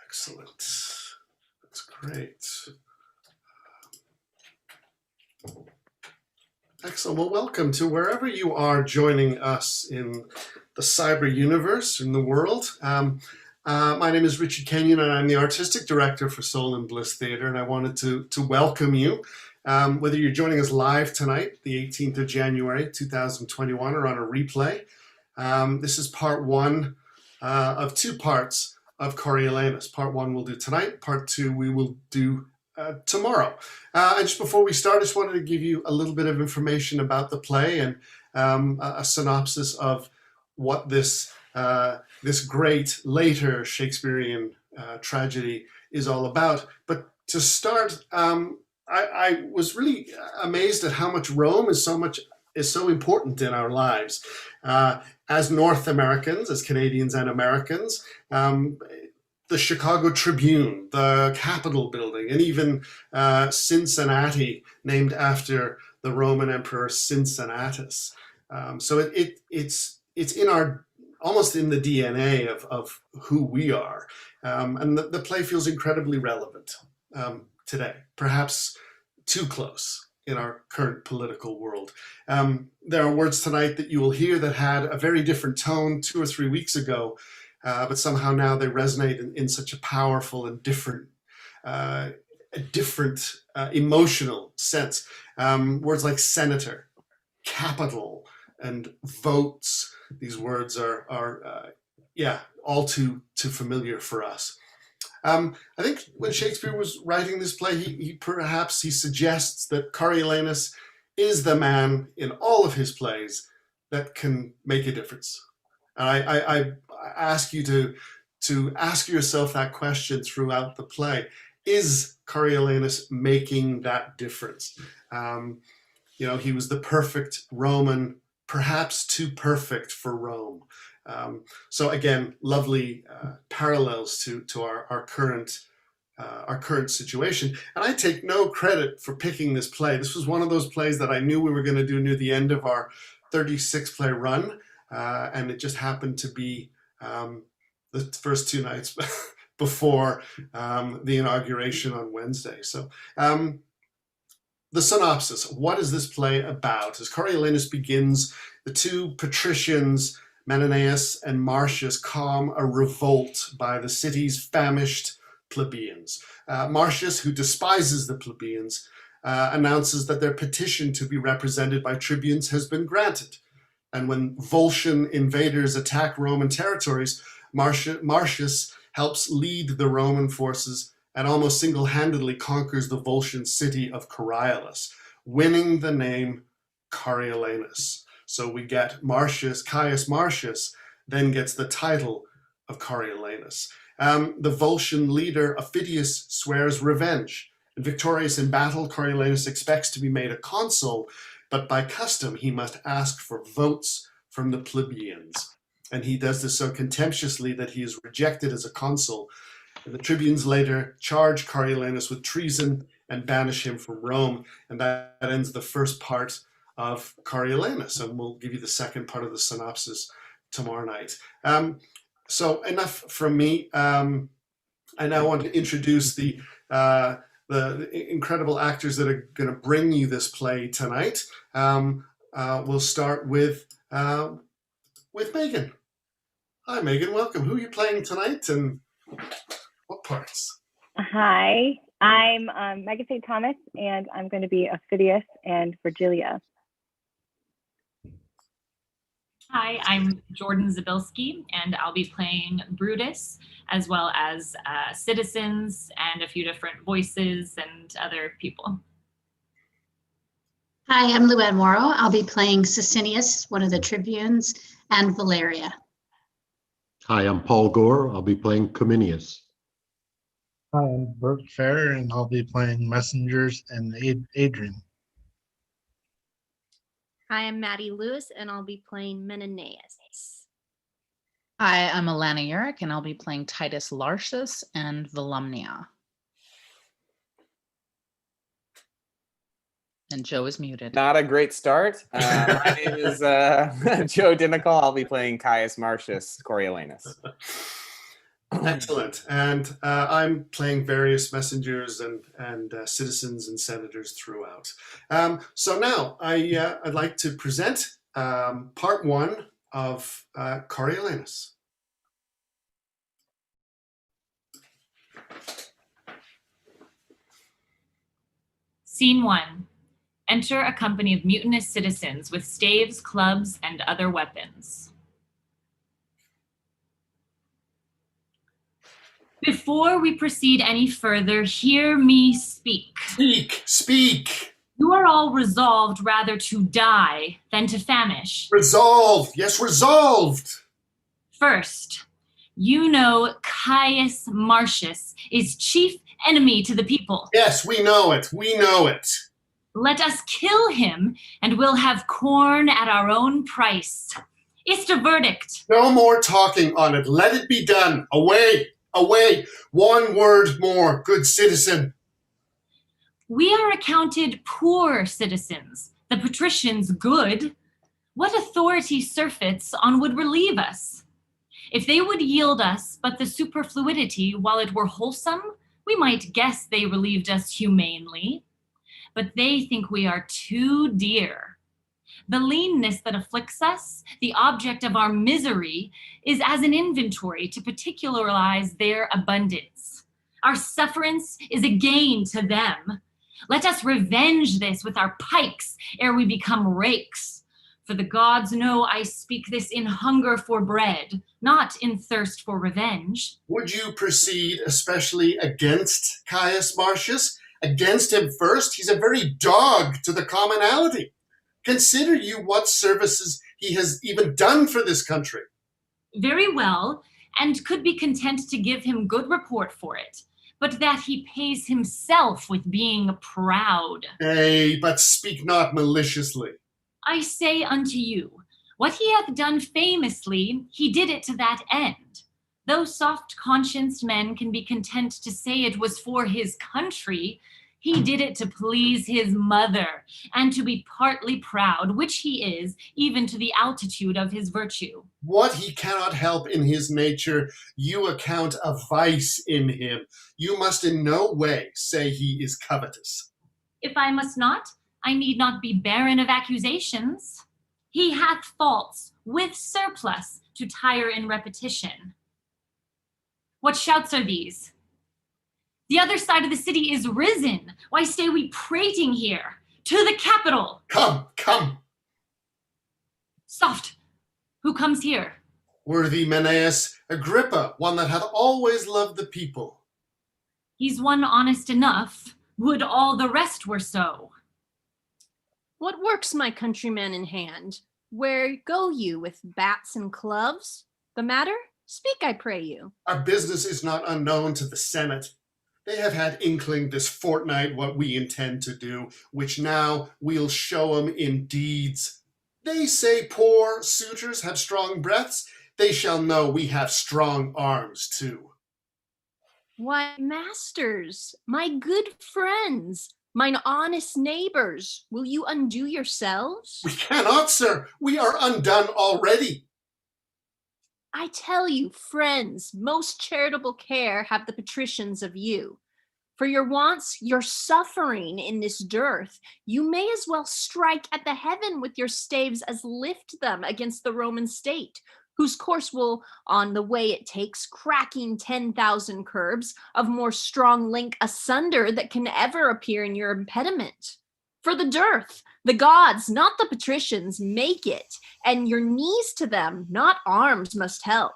Excellent. That's great. Excellent. Well, welcome to wherever you are joining us in the cyber universe, in the world. My name is Richard Kenyon, and I'm the Artistic Director for Soul and Bliss Theatre, and I wanted to welcome you. Whether you're joining us live tonight, the 18th of January, 2021, or on a replay, this is part one of two parts of Coriolanus. Part one we'll do tonight, part two we will do tomorrow. And just before we start, I just wanted to give you a little bit of information about the play and a synopsis of what this great later Shakespearean tragedy is all about. But to start, I was really amazed at how much Rome is so important in our lives. As North Americans, as Canadians and Americans, the Chicago Tribune, the Capitol building, and even Cincinnati, named after the Roman Emperor Cincinnatus. So it's in our, almost in the DNA of who we are. And the play feels incredibly relevant today, perhaps too close in our current political world. There are words tonight that you will hear that had a very different tone 2 or 3 weeks ago, but somehow now they resonate in such a powerful and different emotional sense. Words like senator, capital, and votes. These words are all too familiar for us. I think when Shakespeare was writing this play, he suggests that Coriolanus is the man in all of his plays that can make a difference. I ask you to ask yourself that question throughout the play. Is Coriolanus making that difference? He was the perfect Roman, perhaps too perfect for Rome. So again, lovely parallels to our current situation. And I take no credit for picking this play. This was one of those plays that I knew we were going to do near the end of our 36 play run. And it just happened to be the first 2 nights before the inauguration on Wednesday. So the synopsis, what is this play about? As Coriolanus begins, the two patricians, Menenius and Marcius, calm a revolt by the city's famished plebeians. Marcius, who despises the plebeians, announces that their petition to be represented by tribunes has been granted. And when Volscian invaders attack Roman territories, Marcius helps lead the Roman forces and almost single-handedly conquers the Volscian city of Coriolanus, winning the name Coriolanus. So we get Caius Marcius then gets the title of Coriolanus. The Volscian leader Aufidius swears revenge. And victorious in battle, Coriolanus expects to be made a consul, but by custom, he must ask for votes from the plebeians. And he does this so contemptuously that he is rejected as a consul. And the tribunes later charge Coriolanus with treason and banish him from Rome. And that ends the first part of Coriolanus. And we'll give you the second part of the synopsis tomorrow night. So enough from me. I now want to introduce the incredible actors that are going to bring you this play tonight. We'll start with Megan. Hi, Megan. Welcome. Who are you playing tonight, and what parts? Hi, I'm Megan St. Thomas, and I'm going to be Aufidius and Virgilia. Hi, I'm Jordan Zabilski, and I'll be playing Brutus, as well as citizens and a few different voices and other people. Hi, I'm Luann Morrow. I'll be playing Sicinius, one of the tribunes, and Valeria. Hi, I'm Paul Gore. I'll be playing Cominius. Hi, I'm Bert Fair, and I'll be playing Messengers and Adrian. Hi, I'm Maddie Lewis, and I'll be playing Menenius. Hi, I'm Alana Urick, and I'll be playing Titus Lartius and Volumnia. And Joe is muted. Not a great start. My name is Joe Dinical. I'll be playing Caius Marcius Coriolanus. Excellent. And I'm playing various messengers and citizens and senators throughout. So now I'd like to present part one of Coriolanus. Scene 1. Enter a company of mutinous citizens with staves, clubs, and other weapons. Before we proceed any further, hear me speak. Speak, speak. You are all resolved rather to die than to famish. Resolved. Yes, resolved. First, you know Caius Marcius is chief enemy to the people. Yes, we know it. We know it. Let us kill him, and we'll have corn at our own price. It's a verdict. No more talking on it. Let it be done. Away, away. One word more, good citizen. We are accounted poor citizens, the patricians good. What authority surfeits on would relieve us? If they would yield us but the superfluidity while it were wholesome, we might guess they relieved us humanely. But they think we are too dear. The leanness that afflicts us, the object of our misery, is as an inventory to particularize their abundance. Our sufferance is a gain to them. Let us revenge this with our pikes ere we become rakes. For the gods know I speak this in hunger for bread, not in thirst for revenge. Would you proceed especially against Caius Marcius? Against him first? He's a very dog to the commonalty. Consider you what services he has even done for this country. Very well, and could be content to give him good report for it, but that he pays himself with being proud. Nay, but speak not maliciously. I say unto you, what he hath done famously, he did it to that end. Though soft-conscienced men can be content to say it was for his country, he did it to please his mother, and to be partly proud, which he is, even to the altitude of his virtue. What he cannot help in his nature, you account a vice in him. You must in no way say he is covetous. If I must not, I need not be barren of accusations. He hath faults with surplus to tire in repetition. What shouts are these? The other side of the city is risen. Why stay we prating here? To the Capitol! Come, come. Soft! Who comes here? Worthy Menneus Agrippa, one that hath always loved the people. He's one honest enough. Would all the rest were so. What works my countrymen in hand? Where go you with bats and clubs? The matter? Speak, I pray you. Our business is not unknown to the Senate. They have had inkling this fortnight what we intend to do, which now we'll show 'em in deeds. They say poor suitors have strong breaths. They shall know we have strong arms too. Why, masters, my good friends, mine honest neighbors, will you undo yourselves? We cannot, sir. We are undone already. I tell you, friends, most charitable care have the patricians of you. For your wants, your suffering in this dearth, you may as well strike at the heaven with your staves as lift them against the Roman state, whose course will, on the way it takes, cracking 10,000 curbs of more strong link asunder that can ever appear in your impediment. For the dearth, the gods, not the patricians, make it, and your knees to them, not arms, must help.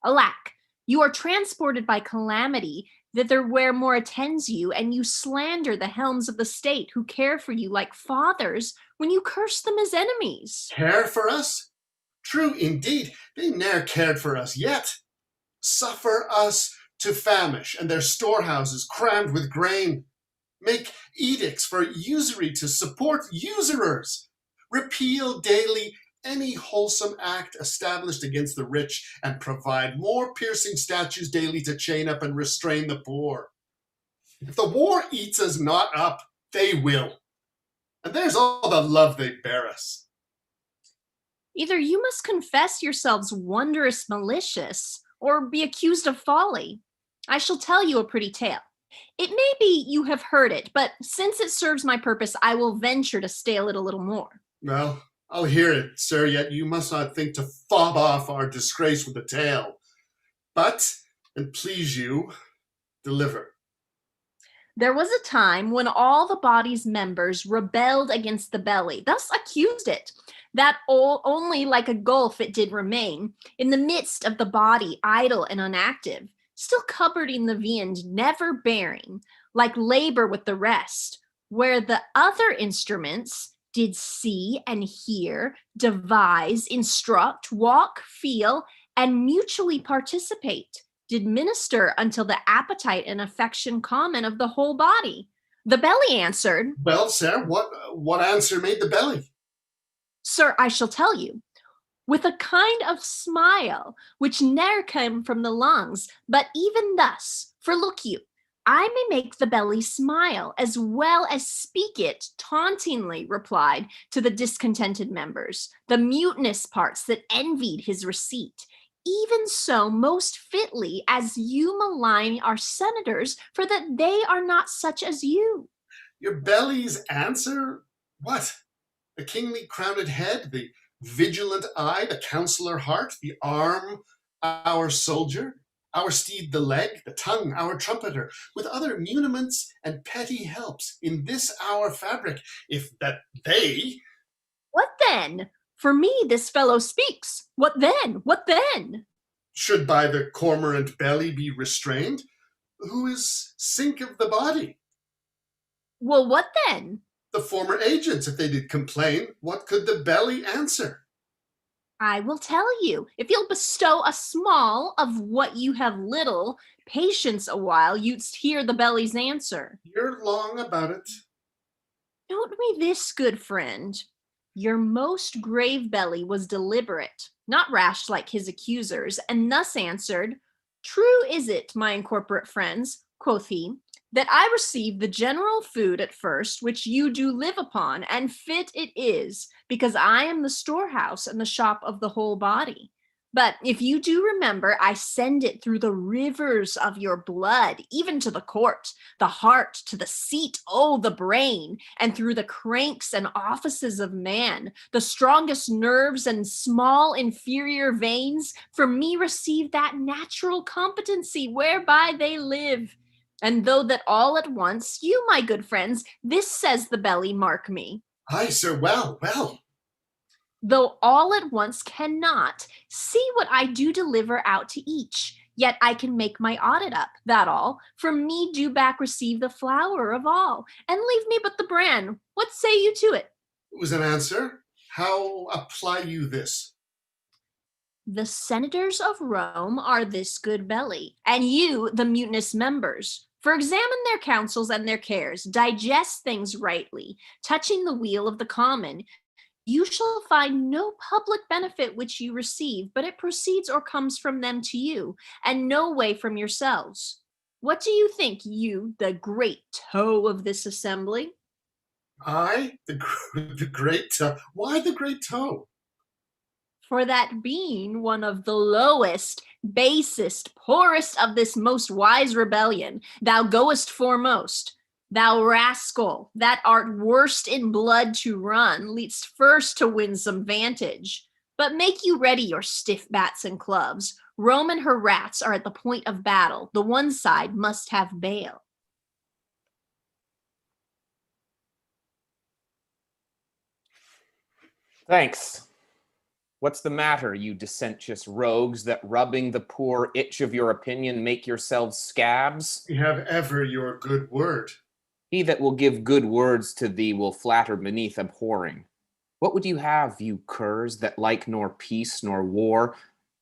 Alack, you are transported by calamity thither where more attends you, and you slander the helms of the state who care for you like fathers when you curse them as enemies. Care for us? True indeed, they ne'er cared for us yet. Suffer us to famish, and their storehouses crammed with grain. Make edicts for usury to support usurers. Repeal daily any wholesome act established against the rich, and provide more piercing statutes daily to chain up and restrain the poor. If the war eats us not up, they will. And there's all the love they bear us. Either you must confess yourselves wondrous malicious, or be accused of folly. I shall tell you a pretty tale. It may be you have heard it, but since it serves my purpose, I will venture to stale it a little more. Well, I'll hear it, sir, yet you must not think to fob off our disgrace with a tale. But, and please you, deliver. There was a time when all the body's members rebelled against the belly, thus accused it, that only like a gulf it did remain, in the midst of the body, idle and unactive, still cupboarding the viand, never bearing, like labor with the rest, where the other instruments did see and hear, devise, instruct, walk, feel, and mutually participate, did minister until the appetite and affection common of the whole body. The belly answered, Well, sir, what answer made the belly? Sir, I shall tell you, with a kind of smile, which ne'er came from the lungs, but even thus, for look you, I may make the belly smile as well as speak it, tauntingly replied to the discontented members, the mutinous parts that envied his receipt. Even so, most fitly, as you malign our senators, for that they are not such as you. Your belly's answer? What? The kingly crowned head, the vigilant eye, the counselor heart, the arm, our soldier, our steed the leg, the tongue, our trumpeter, with other muniments and petty helps in this our fabric, if that they... What then? For me this fellow speaks. What then? What then? Should by the cormorant belly be restrained, who is sink of the body? Well, what then? The former agents, if they did complain, what could the belly answer? I will tell you, if you'll bestow a small of what you have little, patience a while, you'dst hear the belly's answer. You're long about it. Note me this, good friend. Your most grave belly was deliberate, not rash like his accusers, and thus answered, True is it, my incorporate friends, quoth he, that I receive the general food at first, which you do live upon, and fit it is, because I am the storehouse and the shop of the whole body. But if you do remember, I send it through the rivers of your blood, even to the court, the heart, to the seat, oh, the brain, and through the cranks and offices of man, the strongest nerves and small inferior veins, from me receive that natural competency whereby they live. And though that all at once, you, my good friends, this says the belly, mark me. Aye, sir, well. Though all at once cannot, see what I do deliver out to each. Yet I can make my audit up, that all. From me do back receive the flour of all, and leave me but the bran. What say you to it? It was an answer. How apply you this? The senators of Rome are this good belly, and you the mutinous members. For examine their counsels and their cares, digest things rightly, touching the weal of the common. You shall find no public benefit which you receive, but it proceeds or comes from them to you, and no way from yourselves. What do you think, you, the great toe of this assembly? I, the great toe. Why the great toe? For that being one of the lowest, basest, poorest of this most wise rebellion, thou goest foremost. Thou rascal, that art worst in blood to run, leadst first to win some vantage. But make you ready your stiff bats and clubs. Rome and her rats are at the point of battle. The one side must have bail. Thanks. What's the matter, you dissentious rogues, that rubbing the poor itch of your opinion make yourselves scabs? We have ever your good word. He that will give good words to thee will flatter beneath abhorring. What would you have, you curs, that like nor peace nor war?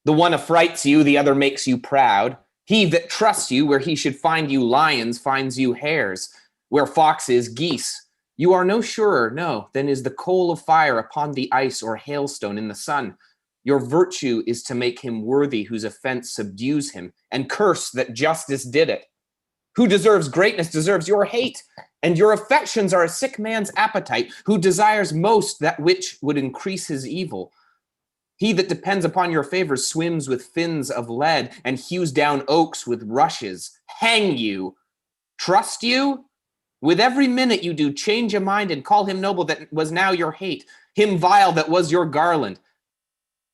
The one affrights you, the other makes you proud. He that trusts you where he should find you lions finds you hares, where foxes geese. You are no surer, no, than is the coal of fire upon the ice or hailstone in the sun. Your virtue is to make him worthy whose offense subdues him, and curse that justice did it. Who deserves greatness deserves your hate, and your affections are a sick man's appetite, who desires most that which would increase his evil. He that depends upon your favors swims with fins of lead and hews down oaks with rushes. Hang you! Trust you? With every minute you do, change a mind and call him noble that was now your hate, him vile that was your garland.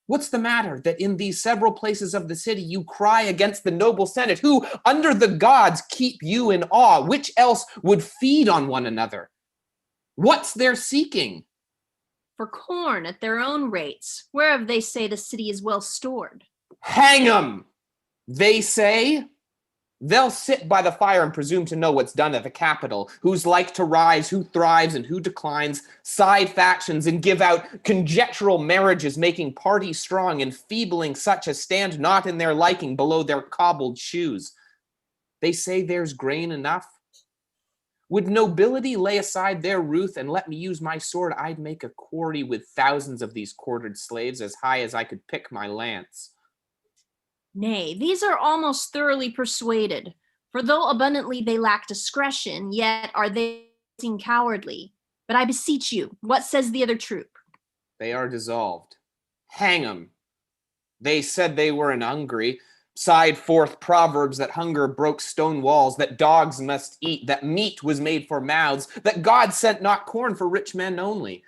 What's the matter that in these several places of the city you cry against the noble senate, who under the gods keep you in awe, which else would feed on one another? What's their seeking? For corn at their own rates, whereof they say the city is well stored. Hang 'em! They say. They'll sit by the fire and presume to know what's done at the capital, who's like to rise, who thrives, and who declines, side factions, and give out conjectural marriages, making parties strong, enfeebling such as stand not in their liking below their cobbled shoes. They say there's grain enough. Would nobility lay aside their ruth and let me use my sword, I'd make a quarry with thousands of these quartered slaves as high as I could pick my lance. Nay, these are almost thoroughly persuaded, for though abundantly they lack discretion, yet are they cowardly. But I beseech you, what says the other troop? They are dissolved. Hang 'em. They said they were in Hungary, sighed forth proverbs that hunger broke stone walls, that dogs must eat, that meat was made for mouths, that God sent not corn for rich men only.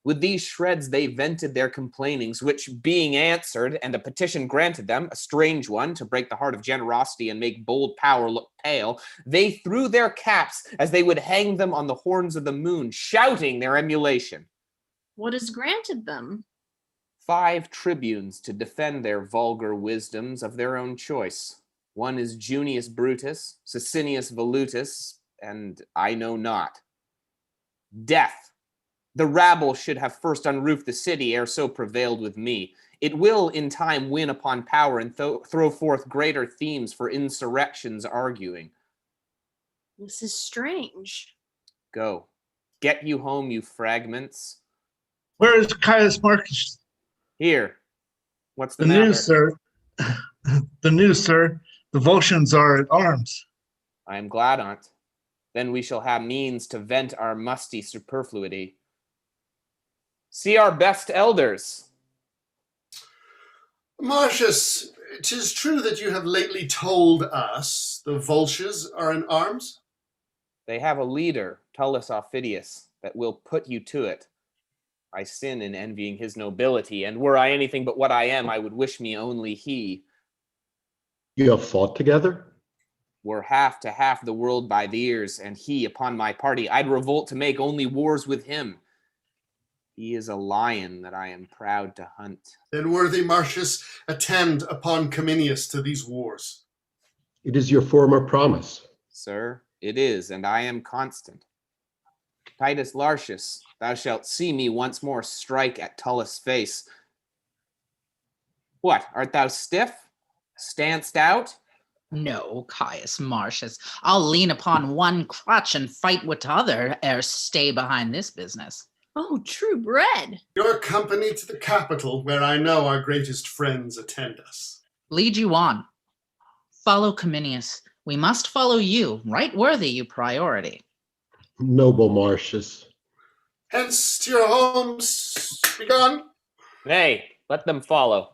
With these shreds they vented their complainings, which being answered, and a petition granted them, a strange one, to break the heart of generosity and make bold power look pale, they threw their caps as they would hang them on the horns of the moon, shouting their emulation. What is granted them? 5 tribunes to defend their vulgar wisdoms of their own choice. One is Junius Brutus, Sicinius Volutus, and I know not. Death. The rabble should have first unroofed the city ere so prevailed with me. It will in time win upon power and throw forth greater themes for insurrections arguing. This is strange. Go. Get you home, you fragments. Where is Caius Marcus? Here. What's the The matter? news, sir. The news, sir. The Volscians are at arms. I am glad on't. Then we shall have means to vent our musty superfluity. See our best elders. Marcius, 'tis true that you have lately told us the Volscians are in arms? They have a leader, Tullus Aufidius, that will put you to it. I sin in envying his nobility, and were I anything but what I am, I would wish me only he. You have fought together? Were half to half the world by the ears, and he upon my party, I'd revolt to make only wars with him. He is a lion that I am proud to hunt. Then, worthy Marcius, attend upon Cominius to these wars. It is your former promise. Sir, it is, and I am constant. Titus Lartius, thou shalt see me once more strike at Tullus' face. What, art thou stiff? Standst out? No, Caius Marcius, I'll lean upon one crutch and fight with t'other ere stay behind this business. Oh, true bread. Your company to the capital, where I know our greatest friends attend us. Lead you on. Follow Cominius. We must follow you, right worthy you priority. Noble Marcius. Hence to your homes, begone. Nay, let them follow.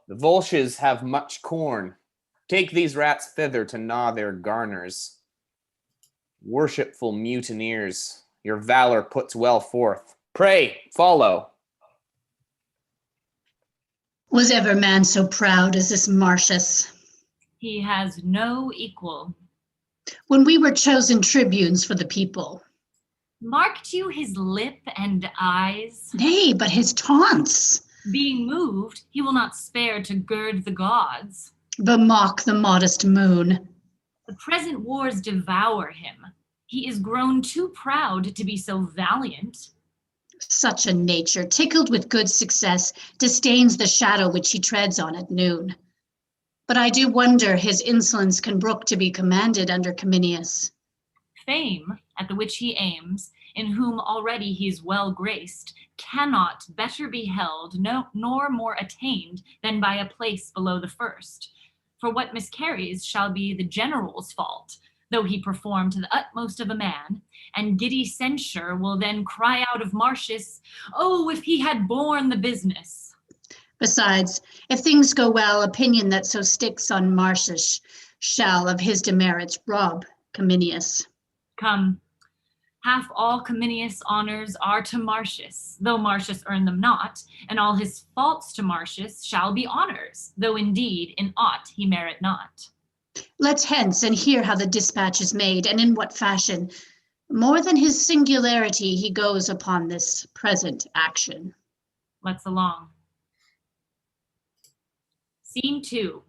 The Volscians have much corn. Take these rats thither to gnaw their garners. Worshipful mutineers, your valor puts well forth. Pray, follow. Was ever man so proud as this Marcius? He has no equal. When we were chosen tribunes for the people. Marked you his lip and eyes? Nay, but his taunts. Being moved, he will not spare to gird the gods. Bemock the modest moon. The present wars devour him. He is grown too proud to be so valiant. Such a nature, tickled with good success, disdains the shadow which he treads on at noon. But I do wonder his insolence can brook to be commanded under Cominius. Fame, at the which he aims, in whom already he is well graced, cannot better be held, nor more attained than by a place below the first. For what miscarries shall be the general's fault, though he perform to the utmost of a man, and giddy censure will then cry out of Marcius, oh, if he had borne the business. Besides, if things go well, opinion that so sticks on Marcius shall of his demerits rob Cominius. Come, half all Cominius' honors are to Marcius, though Marcius earned them not, and all his faults to Marcius shall be honors, though indeed in aught he merit not. Let's hence and hear how the dispatch is made, and in what fashion. More than his singularity he goes upon this present action. Let's along. Scene 2.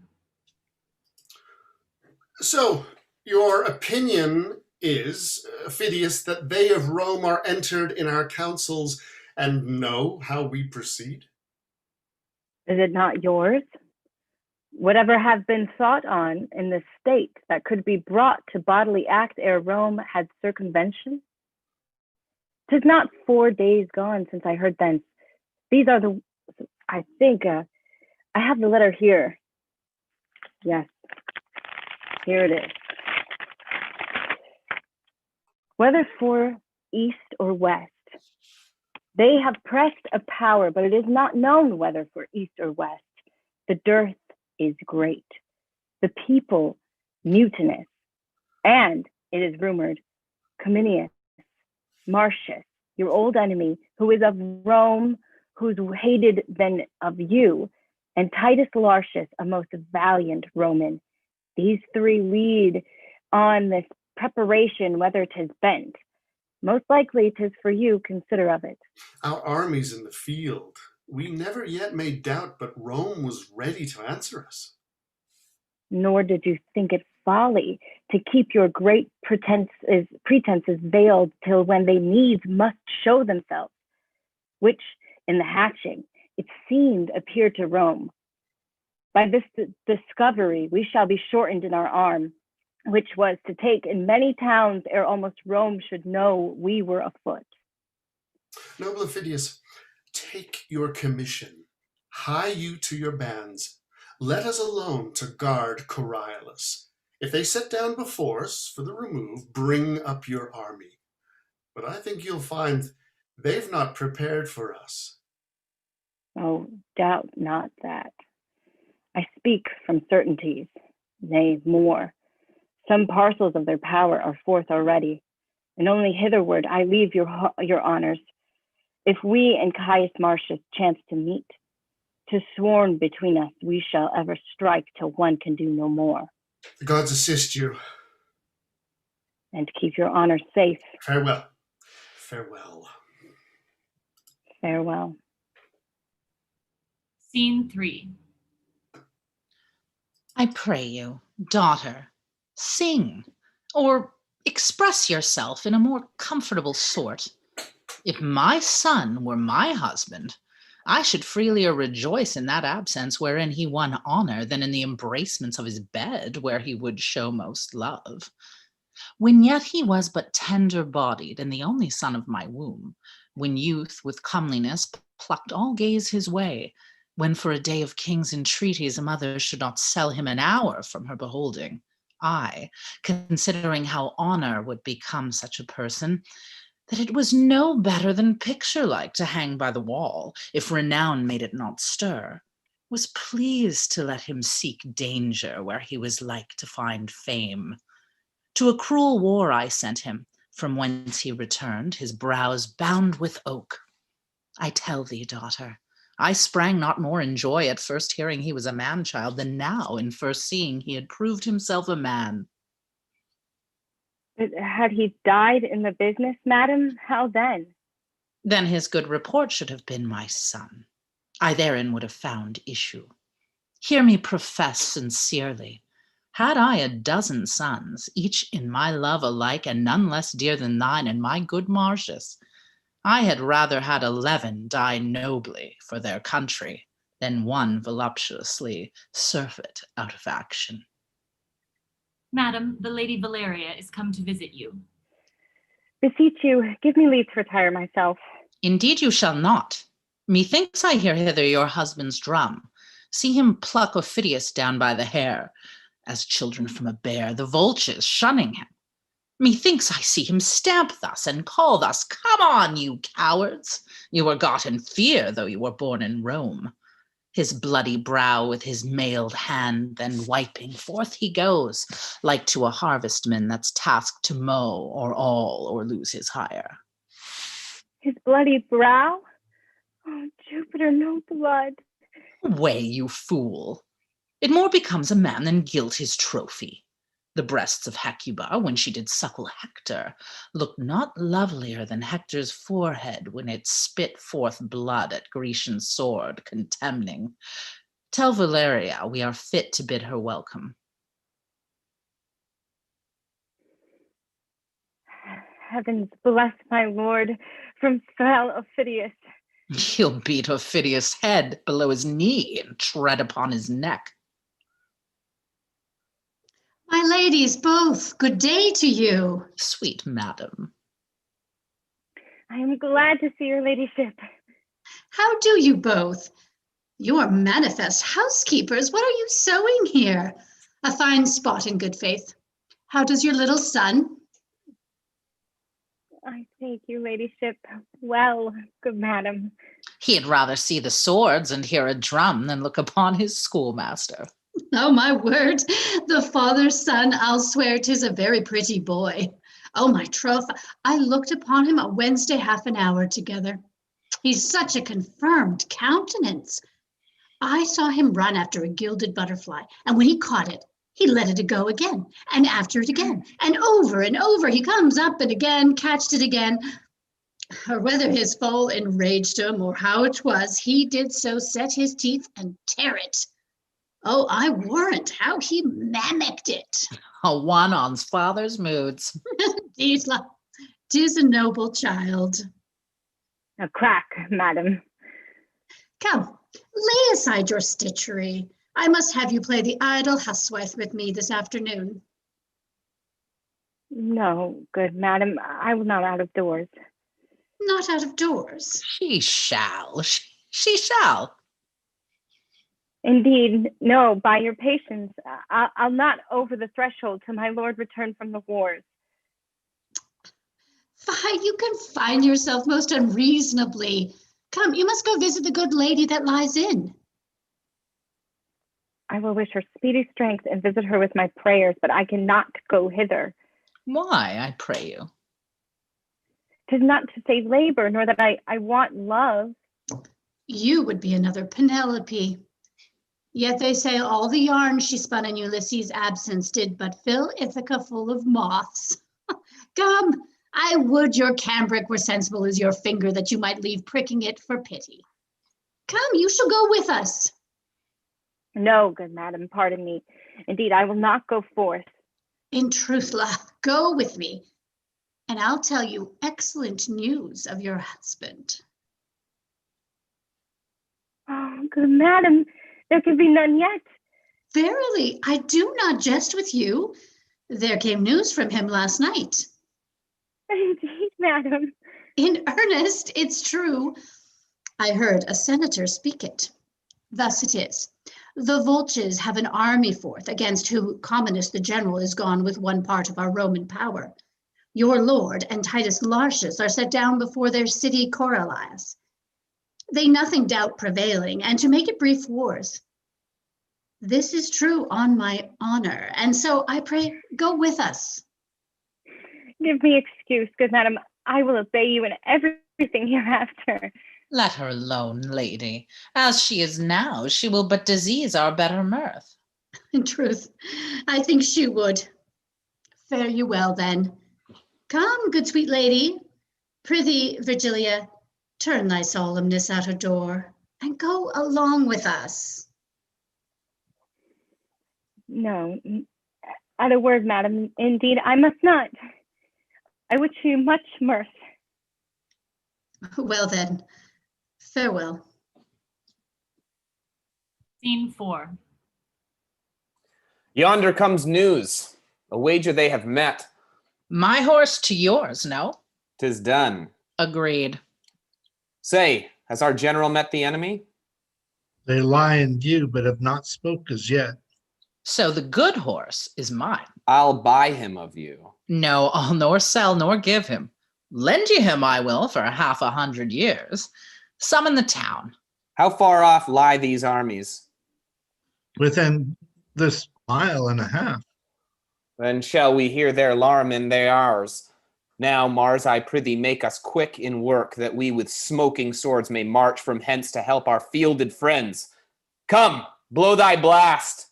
So, your opinion is, Phidias, that they of Rome are entered in our councils and know how we proceed? Is it not yours? Whatever has been thought on in the state that could be brought to bodily act ere Rome had circumvention? 'Tis not 4 days gone since I heard thence. These are the, I think, I have the letter here. Yes, here it is. Whether for east or west, they have pressed a power, but it is not known whether for east or west. The dearth is great, the people mutinous, and it is rumored Cominius, Marcius, your old enemy, who is of Rome, who's hated than of you, and Titus Lartius, a most valiant Roman. These three lead on this preparation, whether 'tis bent. Most likely 'tis for you, consider of it. Our armies in the field, we never yet made doubt but Rome was ready to answer us. Nor did you think it folly to keep your great pretenses veiled till when they needs must show themselves, which in the hatching it seemed appeared to Rome. By this discovery we shall be shortened in our arm, which was to take in many towns ere almost Rome should know we were afoot. Noble Phidias, take your commission, hie you to your bands, let us alone to guard Coriolanus. If they sit down before us for the remove, bring up your army. But I think you'll find they've not prepared for us. Oh, doubt not that. I speak from certainties, nay, more. Some parcels of their power are forth already, and only hitherward I leave your honors. If we and Caius Marcius chance to meet, 'tis sworn between us we shall ever strike till one can do no more. The gods assist you. And keep your honor safe. Farewell. Farewell. Farewell. Scene 3. I pray you, daughter, sing, or express yourself in a more comfortable sort. If my son were my husband, I should freelier rejoice in that absence wherein he won honor than in the embracements of his bed where he would show most love. When yet he was but tender-bodied and the only son of my womb, when youth with comeliness plucked all gaze his way, when for a day of king's entreaties a mother should not sell him an hour from her beholding, I, considering how honor would become such a person, that it was no better than picture-like to hang by the wall, if renown made it not stir, was pleased to let him seek danger where he was like to find fame. To a cruel war I sent him, from whence he returned, his brows bound with oak. I tell thee, daughter, I sprang not more in joy at first hearing he was a man-child than now in first seeing he had proved himself a man. But had he died in the business, madam, how then? Then his good report should have been my son. I therein would have found issue. Hear me profess sincerely. Had I a dozen sons, each in my love alike, and none less dear than thine and my good Marcius, I had rather had 11 die nobly for their country than one voluptuously surfeit out of action. Madam, the Lady Valeria is come to visit you. Beseech you, give me leave to retire myself. Indeed you shall not. Methinks I hear hither your husband's drum. See him pluck Phidias down by the hair, as children from a bear, the vultures shunning him. Methinks I see him stamp thus and call thus, "Come on, you cowards! You were got in fear, though you were born in Rome." his bloody brow with his mailed hand, then wiping, forth he goes, like to a harvestman that's tasked to mow or all or lose his hire. His bloody brow? Oh, Jupiter, no blood. Away, you fool. It more becomes a man than gilt his trophy. The breasts of Hecuba, when she did suckle Hector, looked not lovelier than Hector's forehead when it spit forth blood at Grecian sword, contemning. Tell Valeria we are fit to bid her welcome. Heavens bless my lord from foul Ophidius. He'll beat Ophidius' head below his knee and tread upon his neck. My ladies both, good day to you. Sweet madam. I am glad to see your ladyship. How do you both? You are manifest housekeepers. What are you sewing here? A fine spot in good faith. How does your little son? I thank you, ladyship. Well, good madam. He'd rather see the swords and hear a drum than look upon his schoolmaster. Oh, my word, the father's son, I'll swear 'tis a very pretty boy. Oh, my troth, I looked upon him a Wednesday half an hour together. He's such a confirmed countenance. I saw him run after a gilded butterfly, and when he caught it, he let it go again, and after it again, and over he comes up and again, catched it again. Or whether his fall enraged him, or how it was, he did so set his teeth and tear it. Oh, I warrant how he mimicked it. A one on's father's moods. Indeed, 'tis a noble child. A crack, madam. Come, lay aside your stitchery. I must have you play the idle housewife with me this afternoon. No, good madam, I will not out of doors. Not out of doors. She shall. She shall. Indeed, no, by your patience, I'll not over the threshold till my lord return from the wars. Fie, you confine yourself most unreasonably. Come, you must go visit the good lady that lies in. I will wish her speedy strength and visit her with my prayers, but I cannot go hither. Why, I pray you? 'Tis not to say labor, nor that I want love. You would be another Penelope. Yet they say all the yarn she spun in Ulysses' absence did but fill Ithaca full of moths. Come, I would your cambric were sensible as your finger, that you might leave pricking it for pity. Come, you shall go with us. No, good madam, pardon me. Indeed, I will not go forth. In truth, go with me, and I'll tell you excellent news of your husband. Oh, good madam, there can be none yet. Verily, I do not jest with you. There came news from him last night. Indeed, madam. In earnest, it's true. I heard a senator speak it. Thus it is. The Volsces have an army forth, against whom Commonus the general is gone with one part of our Roman power. Your lord and Titus Lartius are set down before their city Coriolanus. They nothing doubt prevailing, and to make it brief, wars. This is true on my honor, and so I pray go with us. Give me excuse, good madam. I will obey you in everything hereafter. Let her alone, lady. As she is now, she will but disease our better mirth. In truth, I think she would. Fare you well, then. Come, good sweet lady. Prithee, Virgilia, turn thy solemnness out of door, and go along with us. No, at a word, madam, indeed, I must not. I wish you much mirth. Well then, farewell. Scene 4. Yonder comes news. A wager they have met. My horse to yours, no? 'Tis done. Agreed. Say, has our general met the enemy? They lie in view, but have not spoke as yet. So the good horse is mine. I'll buy him of you. No, I'll nor sell nor give him. Lend you him I will for 100 years. Summon the town. How far off lie these armies? Within this mile and a half. Then shall we hear their alarm and they ours. Now, Mars, I prithee, make us quick in work, that we with smoking swords may march from hence to help our fielded friends. Come, blow thy blast.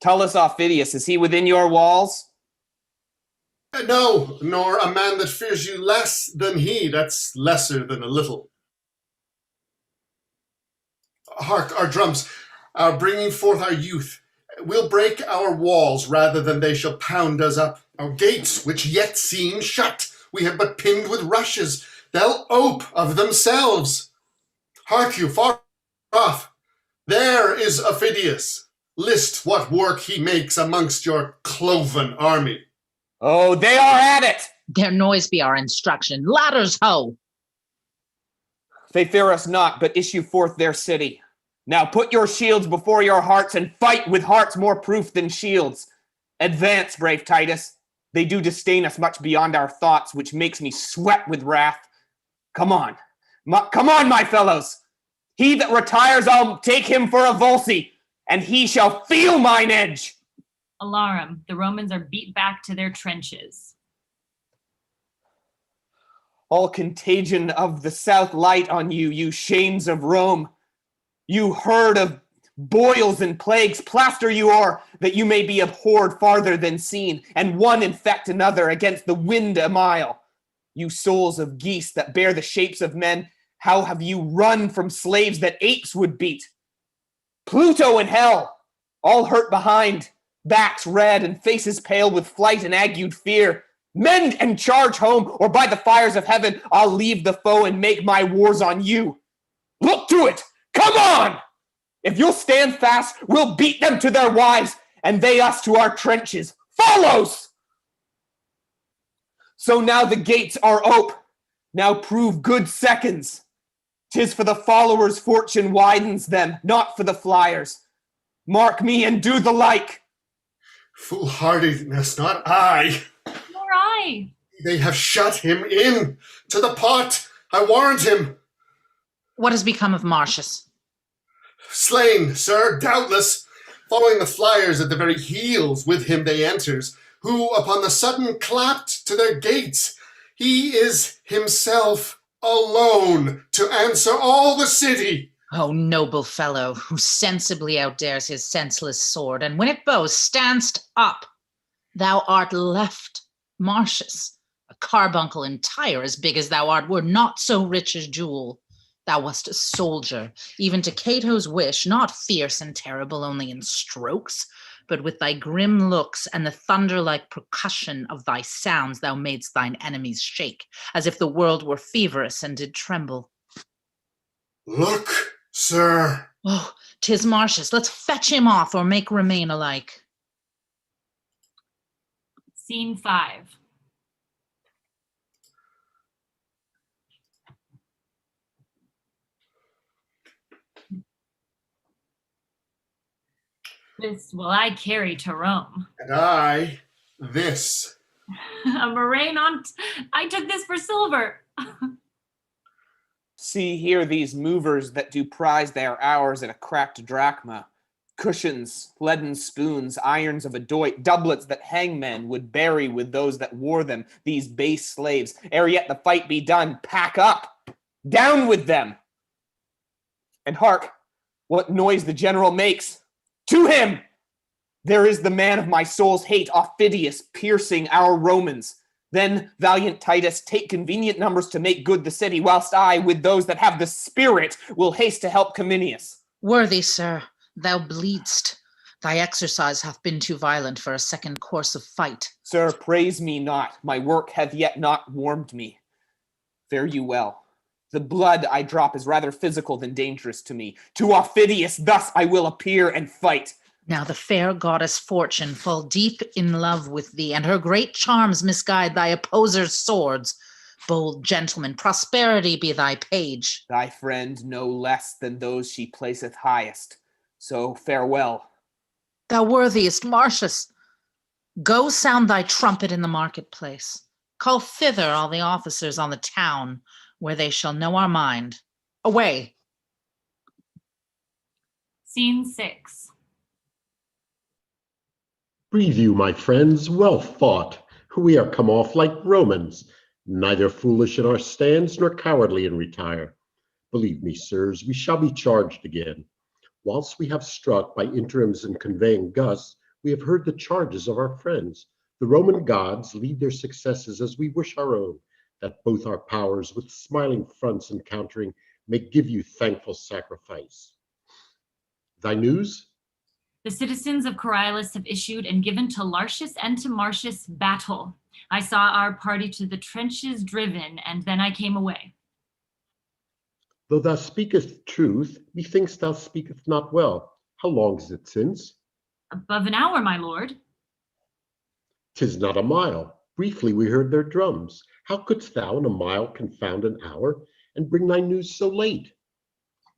Tullus Aufidius, is he within your walls? No, nor a man that fears you less than he. That's lesser than a little. Hark, our drums are bringing forth our youth. We'll break our walls rather than they shall pound us up. Our gates, which yet seem shut, we have but pinned with rushes. They'll ope of themselves. Hark you, far off. There is Aufidius. List what work he makes amongst your cloven army. Oh, they are at it! Their noise be our instruction. Ladders ho! They fear us not, but issue forth their city. Now put your shields before your hearts and fight with hearts more proof than shields. Advance, brave Titus. They do disdain us much beyond our thoughts, which makes me sweat with wrath. Come on. Come on, my fellows. He that retires, I'll take him for a Volsci, and he shall feel mine edge. Alarum, the Romans are beat back to their trenches. All contagion of the south light on you, you shames of Rome. You herd of boils and plagues, plaster you o'er, that you may be abhorred farther than seen, and one infect another against the wind a mile. You souls of geese that bear the shapes of men, how have you run from slaves that apes would beat? Pluto and hell, all hurt behind, backs red and faces pale with flight and agued fear. Mend and charge home, or by the fires of heaven, I'll leave the foe and make my wars on you. Look to it! Come on! If you'll stand fast, we'll beat them to their wives, and they us to our trenches. Follows! So now the gates are ope. Now prove good seconds. 'Tis for the followers fortune widens them, not for the flyers. Mark me and do the like. Foolhardiness, not I. Nor I. They have shut him in to the pot. I warrant him. What has become of Marcius? Slain, sir, doubtless. Following the flyers at the very heels, with him they enters, who upon the sudden clapped to their gates. He is himself alone to answer all the city. Oh, noble fellow, who sensibly outdares his senseless sword, and when it bows, standst up. Thou art left, Marcius, a carbuncle entire as big as thou art, were not so rich as jewel. Thou wast a soldier, even to Cato's wish, not fierce and terrible only in strokes, but with thy grim looks and the thunder-like percussion of thy sounds thou madest thine enemies shake, as if the world were feverous and did tremble. Look, sir. Oh, 'tis Marcius. Let's fetch him off or make remain alike. Scene 5. This will I carry to Rome. And I, this. A moraine on... I took this for silver. See here these movers that do prize their hours at a cracked drachma. Cushions, leaden spoons, irons of a doit, doublets that hangmen would bury with those that wore them, these base slaves. Ere yet the fight be done, pack up. Down with them. And hark, what noise the general makes. To him! There is the man of my soul's hate, Aufidius, piercing our Romans. Then, valiant Titus, take convenient numbers to make good the city, whilst I, with those that have the spirit, will haste to help Cominius. Worthy sir, thou bleedst. Thy exercise hath been too violent for a second course of fight. Sir, praise me not. My work hath yet not warmed me. Fare you well. The blood I drop is rather physical than dangerous to me. To Aufidius thus I will appear and fight. Now the fair goddess Fortune fall deep in love with thee, and her great charms misguide thy opposers' swords. Bold gentleman, prosperity be thy page. Thy friend no less than those she placeth highest. So farewell. Thou worthiest Marcius, go sound thy trumpet in the marketplace. Call thither all the officers on the town, where they shall know our mind. Away! Scene 6. Breathe you, my friends, well fought. We are come off like Romans, neither foolish in our stands nor cowardly in retire. Believe me, sirs, we shall be charged again. Whilst we have struck by interims and conveying gusts, we have heard the charges of our friends. The Roman gods lead their successes as we wish our own, that both our powers with smiling fronts encountering may give you thankful sacrifice. Thy news? The citizens of Coriolanus have issued and given to Lartius and to Marcius battle. I saw our party to the trenches driven, and then I came away. Though thou speakest truth, methinks thou speakest not well. How long is it since? Above an hour, my lord. 'Tis not a mile. Briefly we heard their drums. How couldst thou in a mile confound an hour, and bring thy news so late?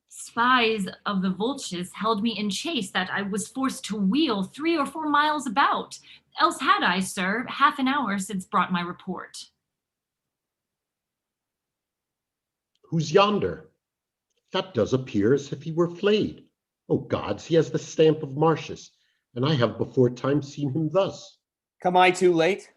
Spies of the vultures held me in chase that I was forced to wheel 3 or 4 miles about. Else had I, sir, half an hour since brought my report. Who's yonder? That does appear as if he were flayed. O gods, he has the stamp of Marcius, and I have before time seen him thus. Come I too late?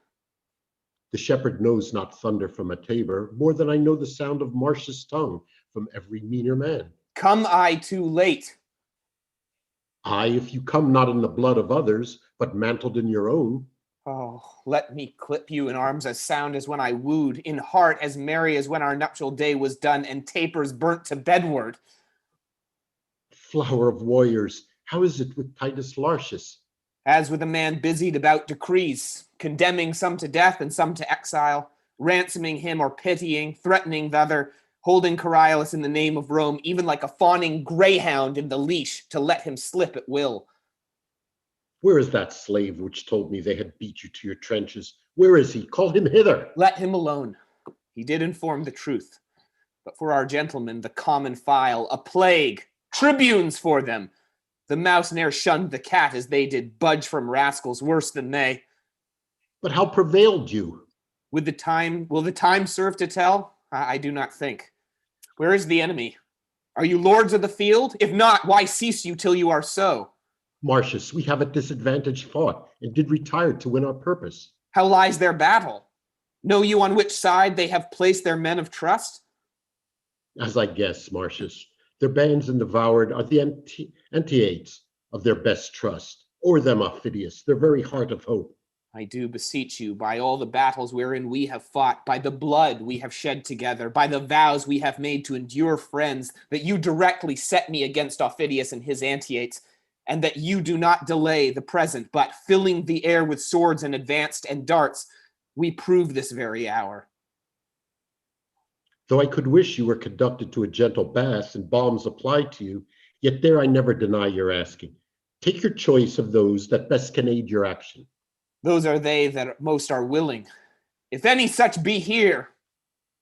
The shepherd knows not thunder from a tabor, more than I know the sound of Marcius' tongue from every meaner man. Come I too late? Aye, if you come not in the blood of others, but mantled in your own. Oh, let me clip you in arms as sound as when I wooed, in heart as merry as when our nuptial day was done and tapers burnt to bedward. Flower of warriors, how is it with Titus Lartius? As with a man busied about decrees, condemning some to death and some to exile, ransoming him or pitying, threatening the other, holding Coriolanus in the name of Rome, even like a fawning greyhound in the leash, to let him slip at will. Where is that slave which told me they had beat you to your trenches? Where is he? Call him hither. Let him alone. He did inform the truth. But for our gentlemen, the common file, a plague, tribunes for them. The mouse ne'er shunned the cat as they did, budge from rascals worse than they. But how prevailed you? Will the time serve to tell? I do not think. Where is the enemy? Are you lords of the field? If not, why cease you till you are so? Marcius, we have at disadvantage fought, and did retire to win our purpose. How lies their battle? Know you on which side they have placed their men of trust? As I guess, Marcius, their bands and devoured are the antiates of their best trust, or them Aufidius, their very heart of hope. I do beseech you, by all the battles wherein we have fought, by the blood we have shed together, by the vows we have made to endure friends, that you directly set me against Aufidius and his antiates, and that you do not delay the present, but filling the air with swords and advanced and darts, we prove this very hour. Though I could wish you were conducted to a gentle bath and balms applied to you, yet there I never deny your asking. Take your choice of those that best can aid your action. Those are they that most are willing. If any such be here,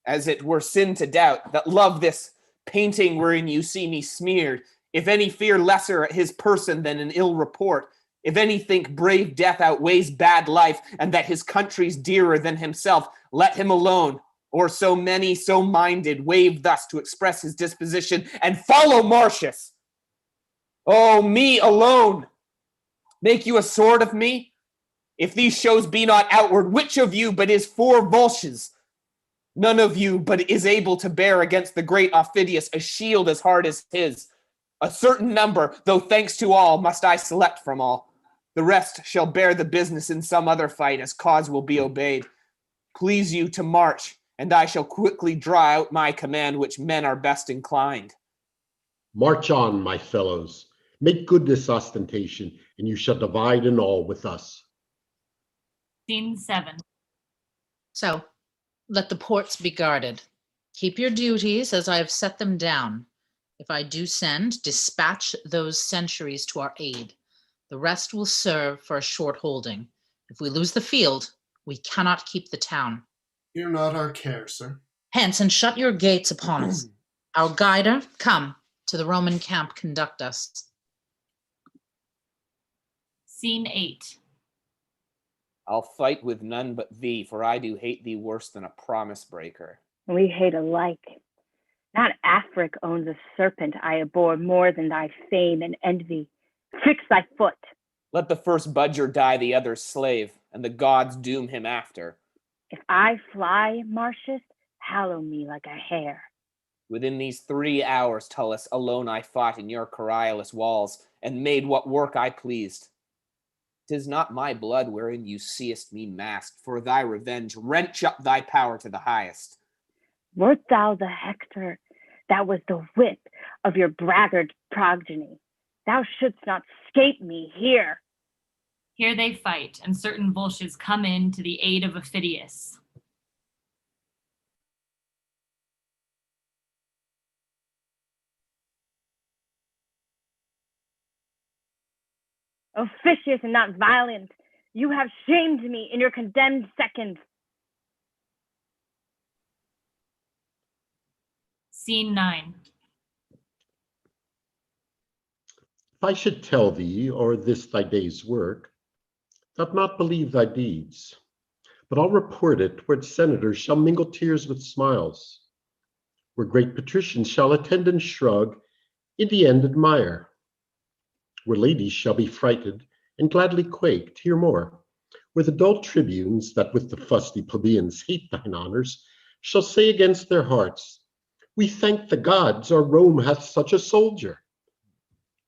as it were sin to doubt, that love this painting wherein you see me smeared, if any fear lesser at his person than an ill report, if any think brave death outweighs bad life, and that his country's dearer than himself, let him alone. Or so many, so minded, wave thus to express his disposition, and follow Marcius. Oh, me alone! Make you a sword of me? If these shows be not outward, which of you but is for Volsces? None of you but is able to bear against the great Aufidius a shield as hard as his. A certain number, though thanks to all, must I select from all. The rest shall bear the business in some other fight, as cause will be obeyed. Please you to march, and I shall quickly draw out my command which men are best inclined. March on, my fellows. Make good this ostentation, and you shall divide in all with us. Scene 7. So, let the ports be guarded. Keep your duties as I have set them down. If I do send, dispatch those sentries to our aid. The rest will serve for a short holding. If we lose the field, we cannot keep the town. Fear not our care, sir. Hence, and shut your gates upon us. Our guider, come, to the Roman camp conduct us. Scene 8. I'll fight with none but thee, for I do hate thee worse than a promise breaker. We hate alike. Not Afric owns a serpent I abhor more than thy fame and envy. Fix thy foot. Let the first budger die the other's slave, and the gods doom him after. If I fly, Marcius, hallow me like a hare. Within these 3 hours, Tullus, alone I fought in your Coriolanus walls, and made what work I pleased. 'Tis not my blood wherein you seest me masked. For thy revenge, wrench up thy power to the highest. Wert thou the Hector that was the whip of your braggart progeny, thou shouldst not scape me here. Here they fight, and certain Volsces come in to the aid of Aufidius. Officious and not violent, you have shamed me in your condemned second. Scene 9. If I should tell thee, or this thy day's work, thou'lt not believe thy deeds. But I'll report it where senators shall mingle tears with smiles, where great patricians shall attend and shrug, in the end admire, where ladies shall be frighted and gladly quaked, hear more, where the dull tribunes that with the fusty plebeians hate thine honors shall say against their hearts, we thank the gods our Rome hath such a soldier.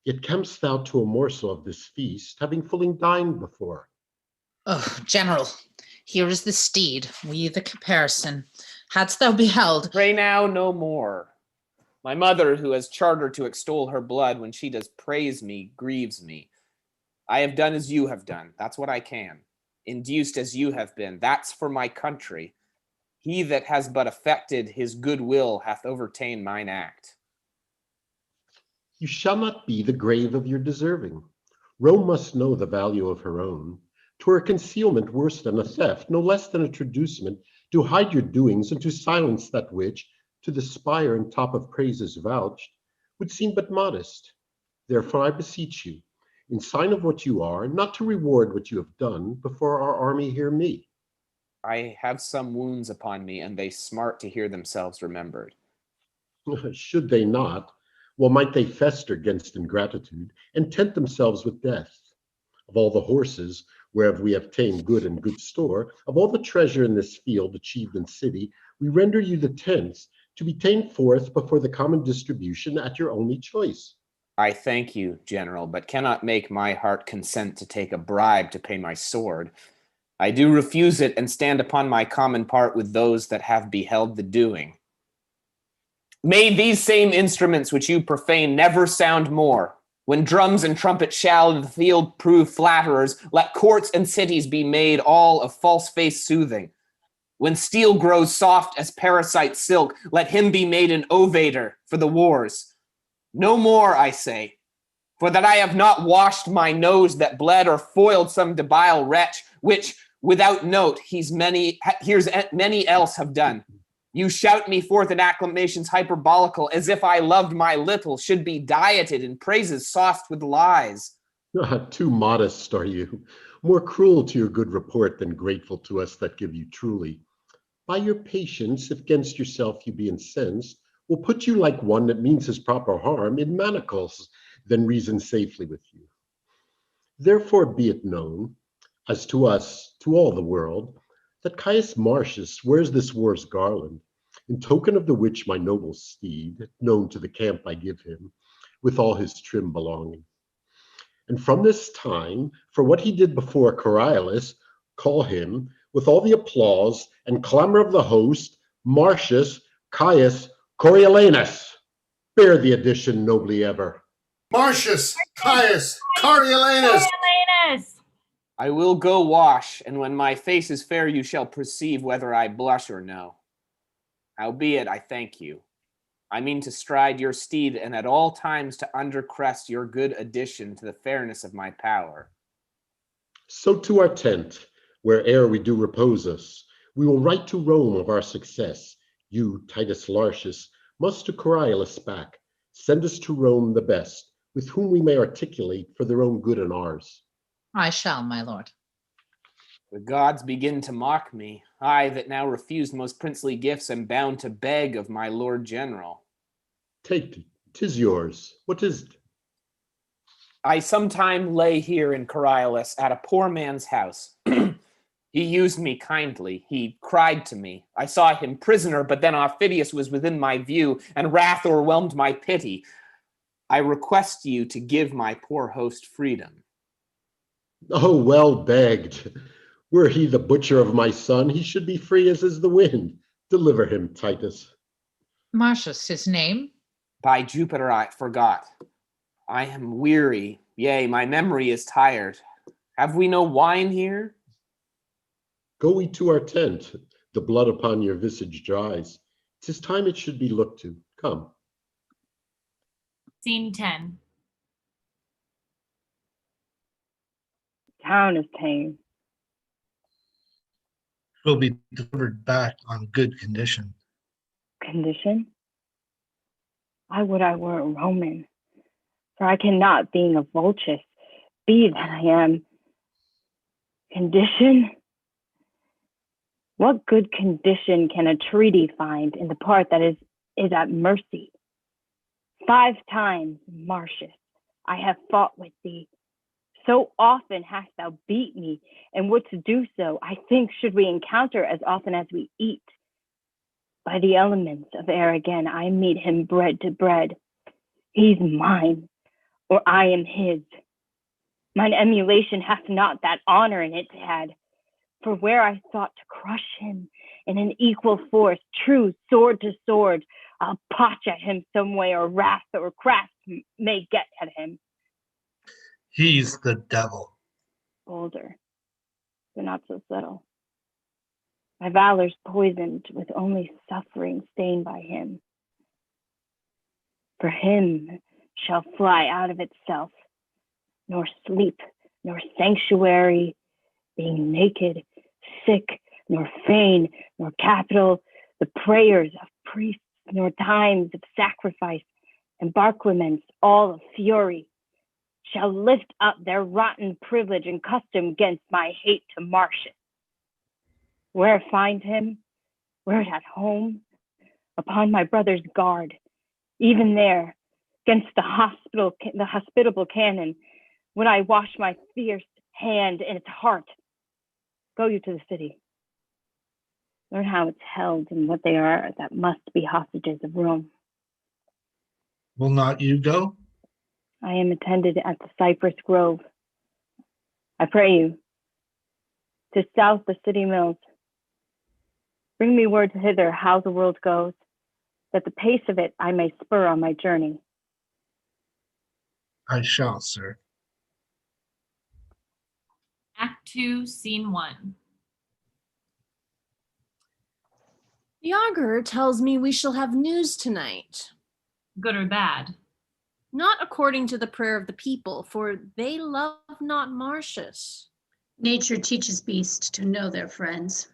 Yet cam'st thou to a morsel of this feast, having fully dined before. Oh, General, here is the steed, we the comparison. Hadst thou beheld... Pray now no more. My mother, who has chartered to extol her blood, when she does praise me, grieves me. I have done as you have done, that's what I can. Induced as you have been, that's for my country. He that has but affected his good will hath overta'en mine act. You shall not be the grave of your deserving. Rome must know the value of her own. 'Twere a concealment worse than a theft, no less than a traducement, to hide your doings and to silence that which, to the spire and top of praises vouched, would seem but modest. Therefore I beseech you, in sign of what you are, not to reward what you have done before our army hear me. I have some wounds upon me, and they smart to hear themselves remembered. Should they not, well might they fester against ingratitude, and tempt themselves with death. Of all the horses, whereof we have ta'en good and good store, of all the treasure in this field achieved in city, we render you the 10th, to be ta'en forth before the common distribution at your only choice. I thank you, General, but cannot make my heart consent to take a bribe to pay my sword. I do refuse it, and stand upon my common part with those that have beheld the doing. May these same instruments which you profane never sound more. When drums and trumpets shall in the field prove flatterers, let courts and cities be made all of false face soothing. When steel grows soft as parasite silk, let him be made an ovator for the wars. No more, I say, for that I have not washed my nose that bled, or foiled some debile wretch, which, without note, here's many else have done. You shout me forth in acclamations hyperbolical, as if I loved my little, should be dieted in praises sauced with lies. Too modest are you, more cruel to your good report than grateful to us that give you truly. By your patience, if gainst yourself you be incensed, will put you like one that means his proper harm in manacles, then reason safely with you. Therefore be it known, as to us, to all the world, that Caius Marcius wears this war's garland, in token of the which my noble steed, known to the camp I give him, with all his trim belonging. And from this time, for what he did before Coriolanus, call him, with all the applause and clamor of the host, Marcius Caius Coriolanus. Bear the addition nobly ever. Marcius Caius Coriolanus. Coriolanus! I will go wash, and when my face is fair, you shall perceive whether I blush or no. Howbeit, I thank you. I mean to stride your steed, and at all times to undercrest your good addition to the fairness of my power. So to our tent, where'er we do repose us, we will write to Rome of our success. You, Titus Lartius, must to Coriolanus back, send us to Rome the best, with whom we may articulate for their own good and ours. I shall, my lord. The gods begin to mock me. I, that now refused most princely gifts, am bound to beg of my lord general. Take, 'tis yours. What is it? I sometime lay here in Coriolanus at a poor man's house. He used me kindly. He cried to me. I saw him prisoner, but then Aufidius was within my view, and wrath o'erwhelmed my pity. I request you to give my poor host freedom. Oh, well begged. Were he the butcher of my son, he should be free as is the wind. Deliver him, Titus. Marcius, his name? By Jupiter, I forgot. I am weary. Yea, my memory is tired. Have we no wine here? Go we to our tent. The blood upon your visage dries. 'Tis time it should be looked to. Come. Scene 10. Town is tame. Will be delivered back on good condition. Condition? I would I were a Roman, for I cannot, being a vultus, be that I am. Condition? What good condition can a treaty find in the part that is at mercy? 5 times, Marcius, I have fought with thee. So often hast thou beat me, and wouldst do so, I think, should we encounter as often as we eat. By the elements of air again, I meet him bread to bread. He's mine, or I am his. Mine emulation hath not that honor in its head. For where I thought to crush him in an equal force, true sword to sword, I'll potch at him some way, or wrath or craft may get at him. He's the devil. Bolder, but not so subtle. My valor's poisoned with only suffering stained by him. For him shall fly out of itself, nor sleep, nor sanctuary, being naked, sick, nor fane, nor capital, the prayers of priests, nor times of sacrifice, embarquements all of fury, shall lift up their rotten privilege and custom against my hate to Marcius. Where find him? Where at home? Upon my brother's guard, even there, against the hospitable cannon, when I wash my fierce hand in its heart. Go you to the city. Learn how it's held and what they are that must be hostages of Rome. Will not you go? I am attended at the cypress grove. I pray you, to south the city mills. Bring me word hither how the world goes, that the pace of it I may spur on my journey. I shall, sir. Act 2, Scene 1. The augur tells me we shall have news tonight. Good or bad? Not according to the prayer of the people, for they love not Marcius. Nature teaches beasts to know their friends.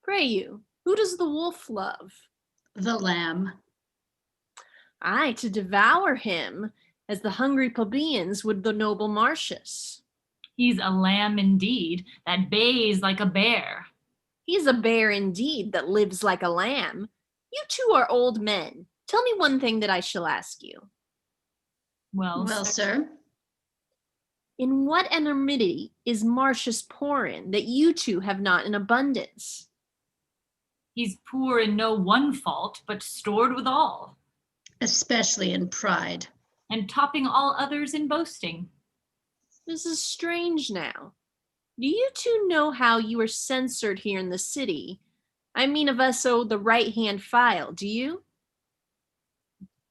Pray you, who does the wolf love? The lamb. Aye, to devour him, as the hungry plebeians would the noble Marcius. He's a lamb indeed, that bays like a bear. He's a bear indeed that lives like a lamb. You two are old men. Tell me one thing that I shall ask you. Well, Sir. In what enormity is Marcius poor in that you two have not in abundance? he's poor in no one fault, but stored with all, Especially in pride. and topping all others in boasting. This is strange now. Do you two know how you are censored here in the city? I mean of us, the right-hand file, do you?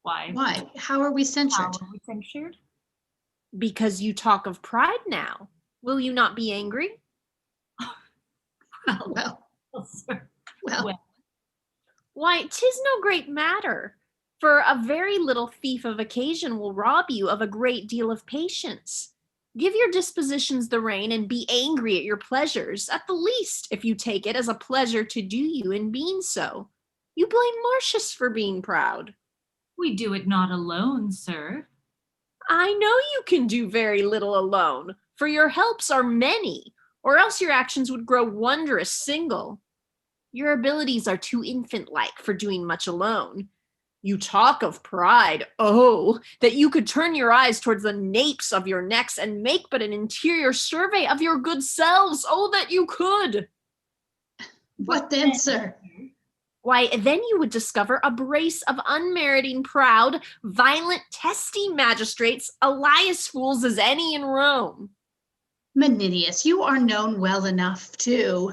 Why? Why? How are we How censured? are we censured? Because you talk of pride now. Will you not be angry? Well, Sir. well, Why, 'tis no great matter, for a very little thief of occasion will rob you of a great deal of patience. Give your dispositions the rein and be angry at your pleasures, at the least, if you take it as a pleasure to do you in being so. You blame Marcius for being proud. We do it not alone, sir. I know you can do very little alone, for your helps are many, or else your actions would grow wondrous single. Your abilities are too infant-like for doing much alone. You talk of pride. Oh, that you could turn your eyes towards the napes of your necks and make but an interior survey of your good selves. Oh, that you could. What then, sir? Why, then you would discover a brace of unmeriting, proud, violent, testy magistrates, Elias fools as any in Rome. Menenius, you are known well enough, too.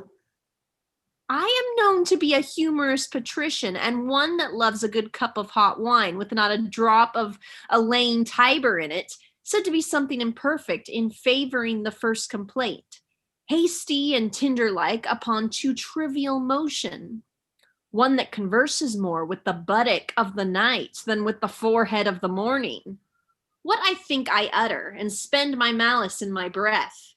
I am known to be a humorous patrician and one that loves a good cup of hot wine with not a drop of Elaine Tiber in it, said to be something imperfect in favoring the first complaint, hasty and tinder-like upon too trivial motion. One that converses more with the buttock of the night than with the forehead of the morning. What I think I utter, and spend my malice in my breath.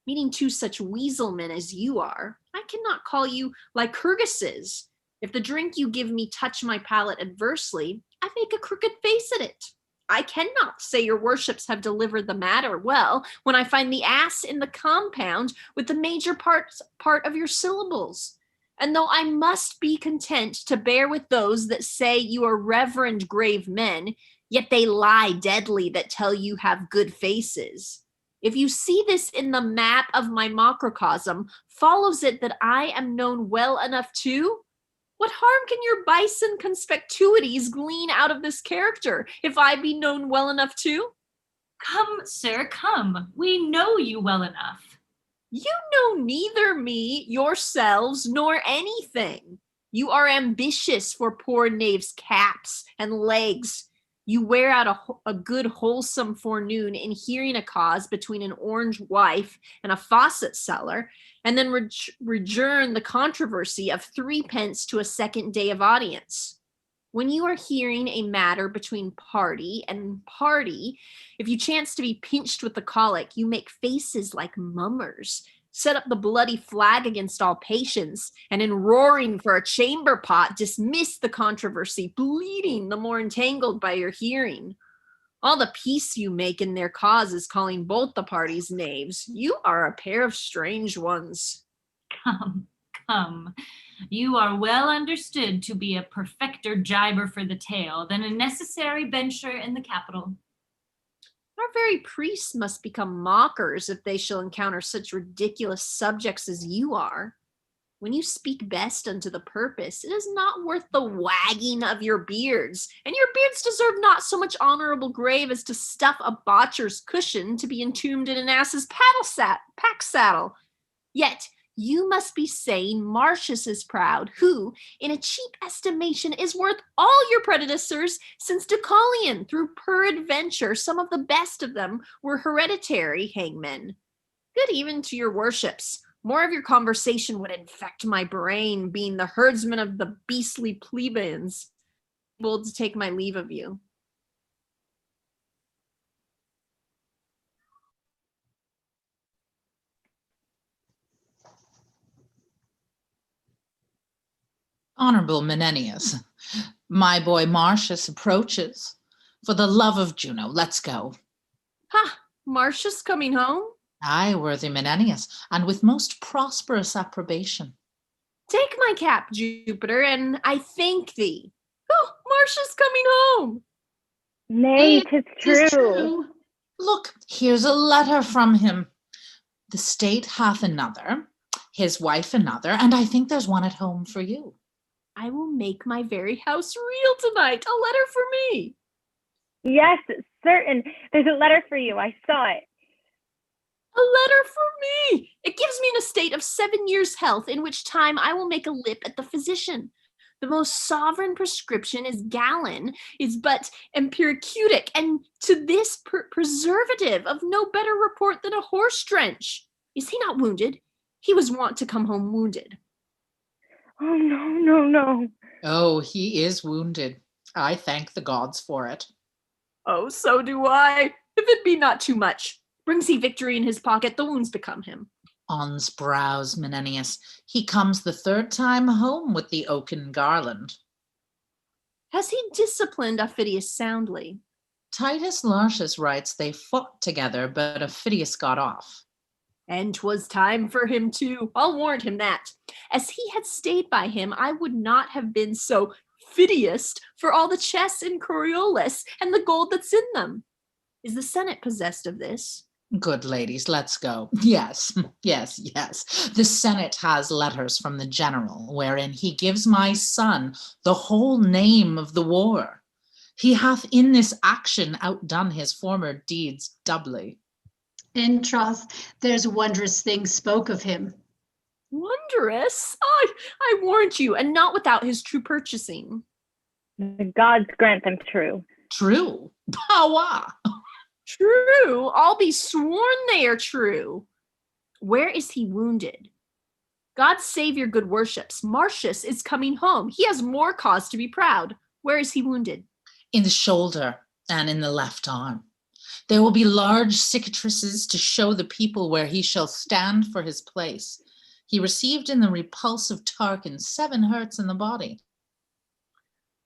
Meeting two such weasel men as you are, I cannot call you Lycurguses. If the drink you give me touch my palate adversely, I make a crooked face at it. I cannot say your worships have delivered the matter well when I find the ass in the compound with the major part of your syllables. And though I must be content to bear with those that say you are reverend grave men, yet they lie deadly that tell you have good faces. If you see this in the map of my macrocosm, follows it that I am known well enough too? What harm can your bison conspicuities glean out of this character, if I be known well enough too? Come, sir, come. We know you well enough. You know neither me, yourselves, nor anything. You are ambitious for poor knaves' caps and legs. You wear out a good wholesome forenoon in hearing a cause between an orange wife and a faucet seller, and then rejourn the controversy of 3 pence to a second day of audience. When you are hearing a matter between party and party, if you chance to be pinched with the colic, you make faces like mummers, set up the bloody flag against all patience, and in roaring for a chamber pot, dismiss the controversy, bleeding the more entangled by your hearing. All the peace you make in their cause is calling both the parties knaves. You are a pair of strange ones. Come, come. You are well understood to be a perfecter jiber for the tale than a necessary bencher in the capital. Our very priests must become mockers if they shall encounter such ridiculous subjects as you are. When you speak best unto the purpose, it is not worth the wagging of your beards, and your beards deserve not so much honorable grave as to stuff a botcher's cushion to be entombed in an ass's pack saddle. Yet you must be saying Marcius is proud, who, in a cheap estimation, is worth all your predecessors, since Deucalion, through peradventure, some of the best of them were hereditary hangmen. Good even to your worships. More of your conversation would infect my brain, being the herdsman of the beastly plebeians. Able to take my leave of you. Honorable Menenius, my boy Marcius approaches. For the love of Juno, let's go. Ha! Marcius coming home? Aye, worthy Menenius, and with most prosperous approbation. Take my cap, Jupiter, and I thank thee. Oh, Marcius coming home! Nay, 'tis true. Look, here's a letter from him. The state hath another, his wife another, and I think there's one at home for you. I will make my very house reel tonight. A letter for me. Yes, certain. There's a letter for you. I saw it. A letter for me. It gives me an estate of 7 years' health, in which time I will make a lip at the physician. The most sovereign prescription is gallon, is but empiriceutic, and to this preservative of no better report than a horse drench. Is he not wounded? He was wont to come home wounded. Oh, no. Oh, he is wounded. I thank the gods for it. Oh, so do I. If it be not too much. Brings he victory in his pocket, the wounds become him. On's brows, Menenius. He comes the third time home with the oaken garland. Has he disciplined Aufidius soundly? Titus Lartius writes they fought together, but Aufidius got off. And 'twas time for him too. I'll warrant him that. As he had stayed by him, I would not have been so fittiest for all the chests in Coriolanus and the gold that's in them. Is the Senate possessed of this? Good ladies, let's go. Yes, yes, yes. The Senate has letters from the general, wherein he gives my son the whole name of the war. He hath in this action outdone his former deeds doubly. In troth, there's wondrous things spoke of him. Wondrous? I warned you, and not without his true purchasing. The gods grant them true. True. Powa. True, I'll be sworn they are true. Where is he wounded? God save your good worships. Marcius is coming home. He has more cause to be proud. Where is he wounded? In the shoulder and in the left arm. There will be large cicatrices to show the people where he shall stand for his place. He received in the repulsive Tarquin 7 hurts in the body.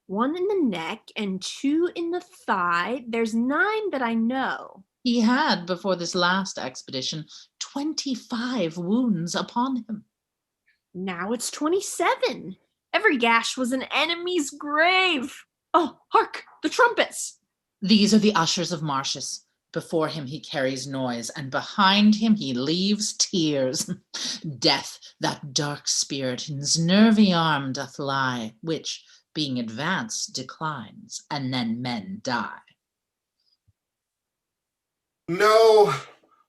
1 in the neck and 2 in the thigh. There's 9 that I know. He had, before this last expedition, 25 wounds upon him. Now it's 27. Every gash was an enemy's grave. Oh, hark, the trumpets. These are the ushers of Marcius. Before him he carries noise, and behind him he leaves tears. Death, that dark spirit, in his nervy arm doth lie, which, being advanced, declines, and then men die. Know,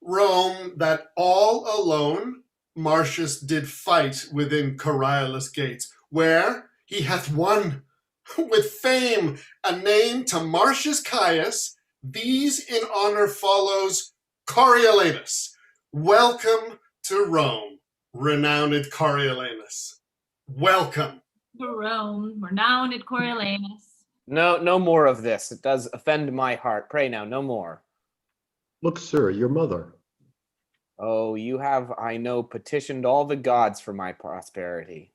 Rome, that all alone Marcius did fight within Coriolanus gates, where he hath won with fame a name to Marcius Caius. These in honor follows Coriolanus. Welcome to Rome, renowned Coriolanus. Welcome. To Rome, renowned Coriolanus. No more of this. It does offend my heart. Pray now, no more. Look, sir, your mother. Oh, you have, I know, petitioned all the gods for my prosperity.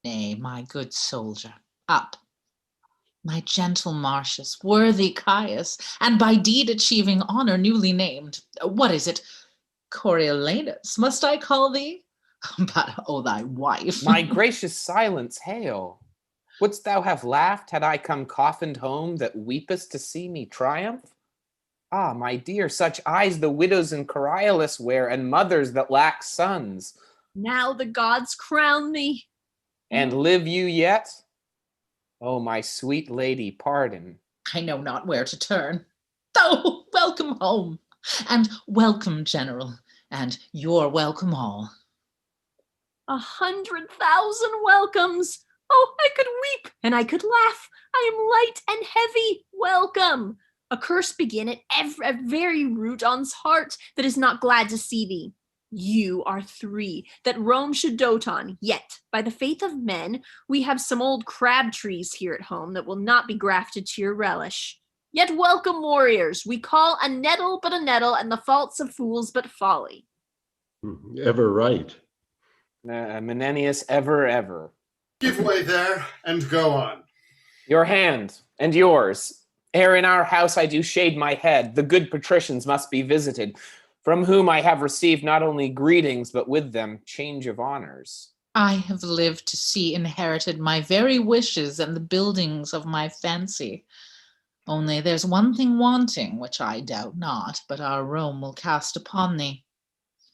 Nay, my good soldier, up. My gentle Marcius, worthy Caius, and by deed achieving honor newly named. What is it? Coriolanus, must I call thee? But, oh, thy wife. My gracious silence, hail. Wouldst thou have laughed had I come coffined home that weepest to see me triumph? Ah, my dear, such eyes the widows in Coriolanus wear, and mothers that lack sons. Now the gods crown thee. And live you yet? Oh, my sweet lady, pardon. I know not where to turn. Oh, welcome home, and welcome, General, and you're welcome all. 100,000 welcomes. Oh, I could weep and I could laugh. I am light and heavy. Welcome. A curse begin at very root on's heart that is not glad to see thee. You are 3 that Rome should dote on, yet, by the faith of men, we have some old crab trees here at home that will not be grafted to your relish. Yet welcome, warriors. We call a nettle but a nettle, and the faults of fools but folly. Ever right. Menenius, ever. Give way there and go on. Your hand and yours. Ere in our house I do shade my head, the good patricians must be visited, from whom I have received not only greetings, but with them change of honors. I have lived to see inherited my very wishes and the buildings of my fancy. Only there's one thing wanting, which I doubt not, but our Rome will cast upon thee.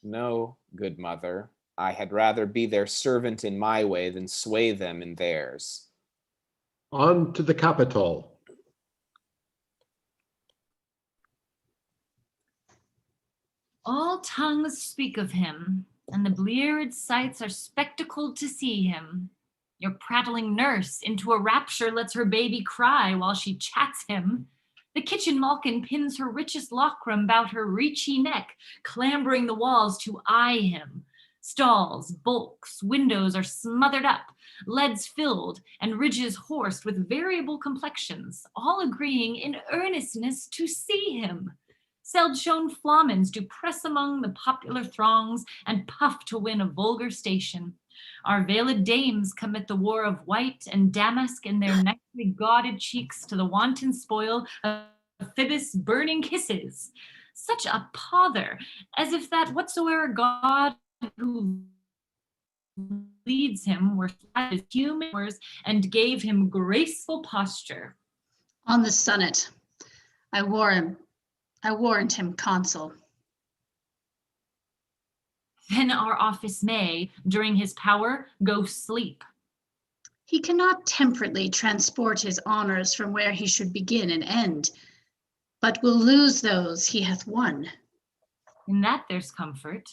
No, good mother, I had rather be their servant in my way than sway them in theirs. On to the Capitol. All tongues speak of him, and the bleared sights are spectacled to see him. Your prattling nurse into a rapture lets her baby cry while she chats him. The kitchen malkin pins her richest lockram about her reechy neck, clambering the walls to eye him. Stalls, bulks, windows are smothered up, leads filled, and ridges horsed with variable complexions, all agreeing in earnestness to see him. Seld-shown flamens do press among the popular throngs and puff to win a vulgar station. Our veiled dames commit the war of white and damask in their nicely gauded cheeks to the wanton spoil of Phoebus' burning kisses. Such a pother, as if that whatsoever god who leads him were flat as human oars and gave him graceful posture. On the sonnet, I warned him, consul. Then our office may, during his power, go sleep. He cannot temperately transport his honors from where he should begin and end, but will lose those he hath won. In that there's comfort.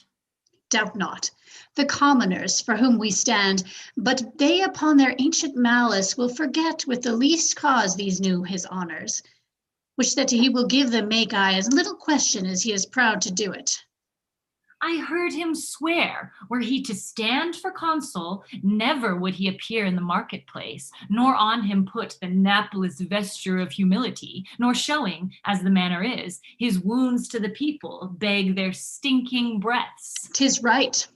Doubt not, the commoners for whom we stand, but they upon their ancient malice will forget with the least cause these new his honors, which that he will give them make I as little question as he is proud to do it. I heard him swear, were he to stand for consul, never would he appear in the marketplace, nor on him put the napless vesture of humility, nor showing, as the manner is, his wounds to the people, beg their stinking breaths. 'Tis right.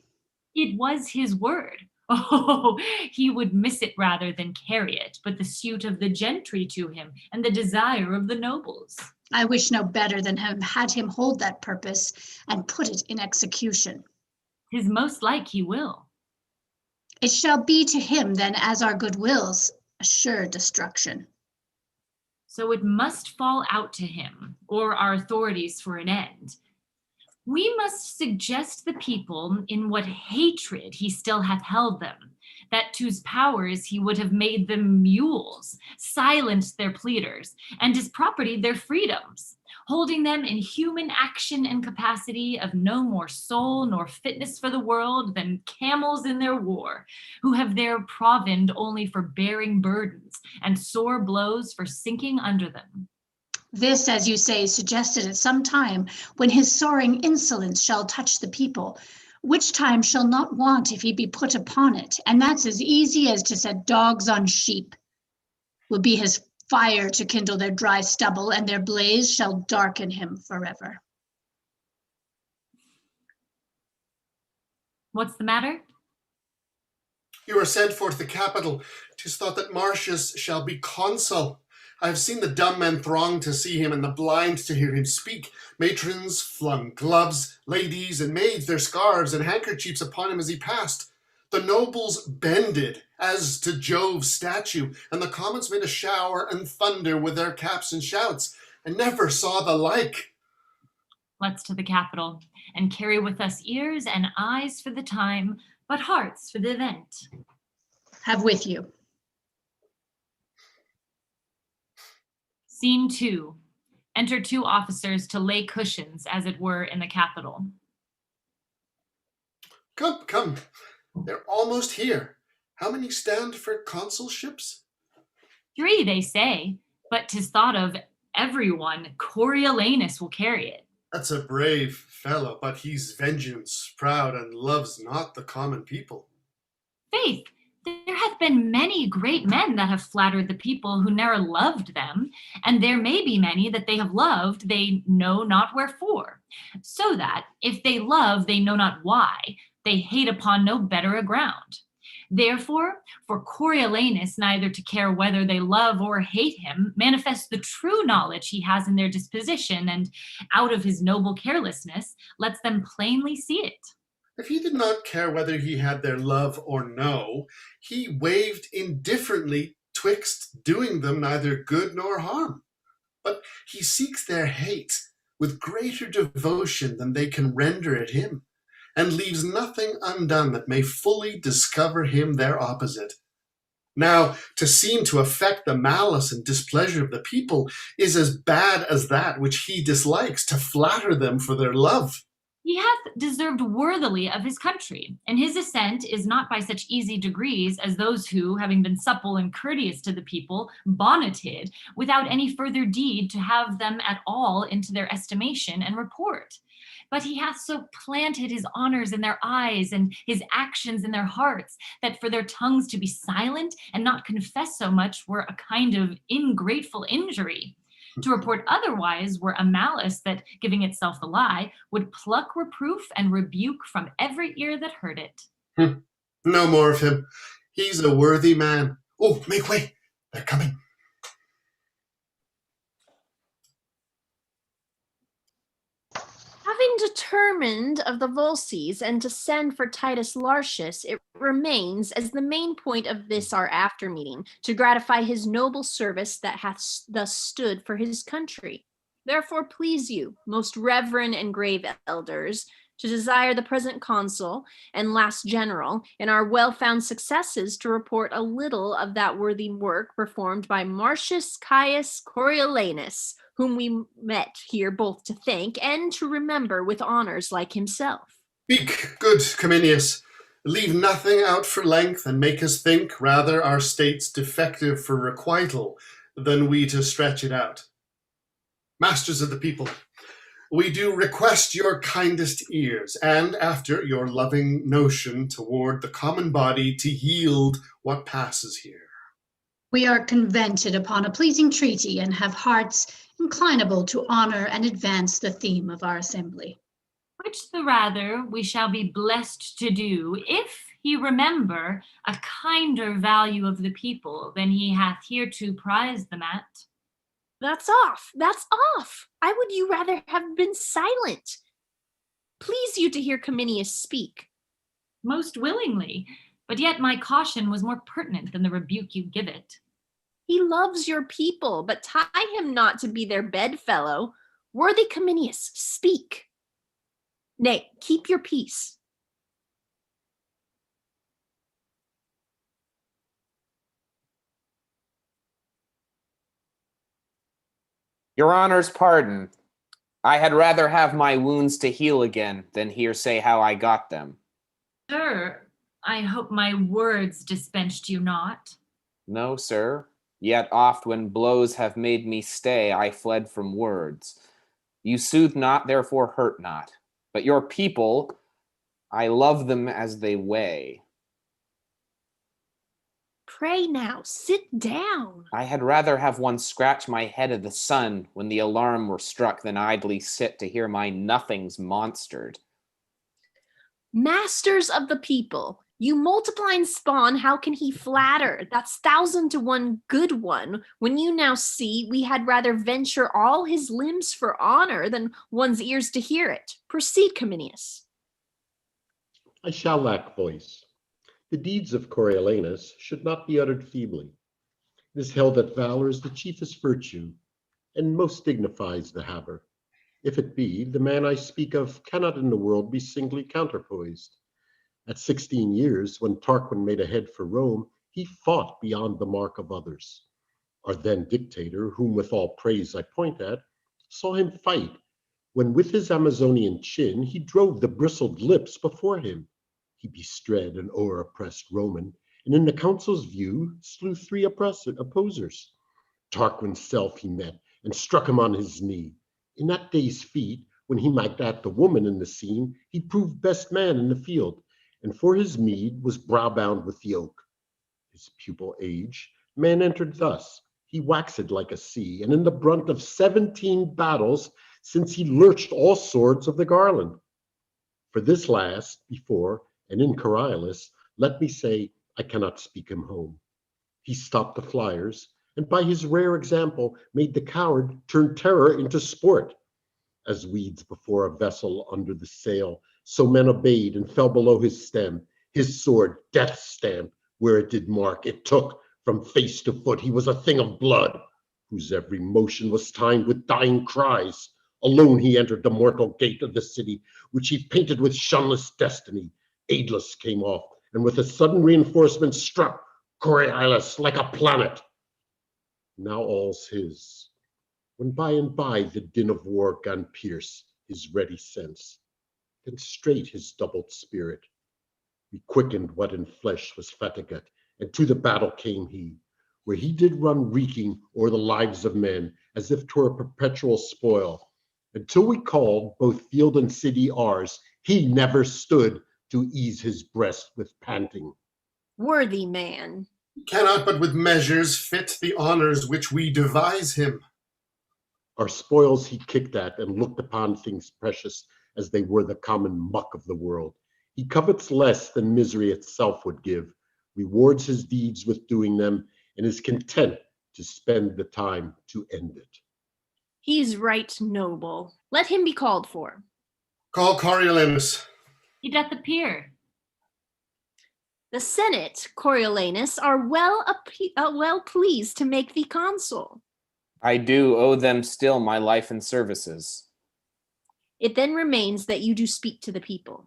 It was his word. Oh, he would miss it rather than carry it, but the suit of the gentry to him, and the desire of the nobles. I wish no better than have had him hold that purpose and put it in execution. 'Tis most like he will. It shall be to him then as our good wills, a sure destruction. So it must fall out to him, or our authorities for an end. We must suggest the people in what hatred he still hath held them, that to's powers he would have made them mules, silenced their pleaders, and his property their freedoms, holding them in human action and capacity of no more soul nor fitness for the world than camels in their war, who have their provend only for bearing burdens, and sore blows for sinking under them. This, as you say, suggested at some time when his soaring insolence shall touch the people, which time shall not want if he be put upon it, and that's as easy as to set dogs on sheep. Will be his fire to kindle their dry stubble, and their blaze shall darken him forever. What's the matter? You are sent for to the capital. 'Tis thought that Marcius shall be consul. I have seen the dumb men throng to see him, and the blind to hear him speak. Matrons flung gloves, ladies and maids their scarves and handkerchiefs upon him as he passed. The nobles bended as to Jove's statue, and the commons made a shower and thunder with their caps and shouts. I never saw the like. Let's to the capital, and carry with us ears and eyes for the time, but hearts for the event. Have with you. Scene 2. Enter 2 officers to lay cushions, as it were, in the capital. Come, come. They're almost here. How many stand for consulships? 3, they say, but 'tis thought of everyone Coriolanus will carry it. That's a brave fellow, but he's vengeance proud and loves not the common people. Faith, there hath been many great men that have flattered the people who ne'er loved them, and there may be many that they have loved they know not wherefore, so that, if they love they know not why, they hate upon no better a ground. Therefore, for Coriolanus neither to care whether they love or hate him manifests the true knowledge he has in their disposition, and out of his noble carelessness lets them plainly see it. If he did not care whether he had their love or no, he waved indifferently twixt doing them neither good nor harm. But he seeks their hate with greater devotion than they can render it him, and leaves nothing undone that may fully discover him their opposite. Now, to seem to affect the malice and displeasure of the people is as bad as that which he dislikes, to flatter them for their love. He hath deserved worthily of his country, and his ascent is not by such easy degrees as those who, having been supple and courteous to the people, bonneted, without any further deed to have them at all into their estimation and report. But he hath so planted his honors in their eyes and his actions in their hearts, that for their tongues to be silent and not confess so much were a kind of ingrateful injury. To report otherwise were a malice that, giving itself the lie, would pluck reproof and rebuke from every ear that heard it. No more of him. He's a worthy man. Oh, make way. They're coming. Having determined of the Volsces and to send for Titus Lartius, it remains as the main point of this our after meeting, to gratify his noble service that hath thus stood for his country. Therefore please you, most reverend and grave elders, to desire the present consul and last general in our well-found successes to report a little of that worthy work performed by Marcius Caius Coriolanus, whom we met here both to thank and to remember with honors like himself. Speak, good Cominius. Leave nothing out for length, and make us think rather our state's defective for requital than we to stretch it out. Masters of the people, we do request your kindest ears, and after your loving notion toward the common body, to yield what passes here. We are convented upon a pleasing treaty and have hearts inclinable to honor and advance the theme of our assembly. Which the rather we shall be blessed to do, if he remember a kinder value of the people than he hath hereto prized them at. That's off. I would you rather have been silent. Please you to hear Cominius speak. Most willingly, but yet my caution was more pertinent than the rebuke you give it. He loves your people, but tie him not to be their bedfellow. Worthy Cominius, speak. Nay, keep your peace. Your honor's pardon. I had rather have my wounds to heal again than hear say how I got them. Sir, I hope my words dispensed you not. No, sir. Yet oft when blows have made me stay, I fled from words. You soothe not, therefore hurt not. But your people, I love them as they weigh. Pray now, sit down. I had rather have one scratch my head of the sun when the alarm were struck than idly sit to hear my nothings monstered. Masters of the people, you multiplying spawn, how can he flatter? That's 1,000 to 1 good one. When you now see, we had rather venture all his limbs for honor than one's ears to hear it. Proceed, Cominius. I shall lack voice. The deeds of Coriolanus should not be uttered feebly. It is held that valor is the chiefest virtue, and most dignifies the haver. If it be, the man I speak of cannot in the world be singly counterpoised. At 16 years, when Tarquin made a head for Rome, he fought beyond the mark of others. Our then dictator, whom with all praise I point at, saw him fight, when with his Amazonian chin he drove the bristled lips before him. He bestread an o'er-oppressed Roman, and in the council's view slew 3 opposers. Tarquin's self he met, and struck him on his knee. In that day's feat, when he might at the woman in the scene, he proved best man in the field, and for his meed was browbound with the oak. His pupil age, man entered thus, he waxed like a sea, and in the brunt of 17 battles, since he lurched all swords of the garland. For this last, before, and in Coriolanus, let me say, I cannot speak him home. He stopped the flyers, and by his rare example made the coward turn terror into sport. As weeds before a vessel under the sail, so men obeyed and fell below his stem. His sword, death stamp, where it did mark, it took from face to foot. He was a thing of blood, whose every motion was timed with dying cries. Alone he entered the mortal gate of the city, which he painted with shunless destiny. Aidless came off, and with a sudden reinforcement struck Coriolanus like a planet. Now all's his. When by and by the din of war gan pierce his ready sense, then straight his doubled spirit requickened what in flesh was fatigate, and to the battle came he, where he did run reeking o'er the lives of men, as if 'twere a perpetual spoil. Until we called both field and city ours, he never stood to ease his breast with panting. Worthy man. He cannot but with measures fit the honors which we devise him. Our spoils he kicked at and looked upon things precious as they were the common muck of the world. He covets less than misery itself would give, rewards his deeds with doing them, and is content to spend the time to end it. He's right noble. Let him be called for. Call Coriolanus. He doth appear. The Senate, Coriolanus, are well pleased to make thee consul. I do owe them still my life and services. It then remains that you do speak to the people.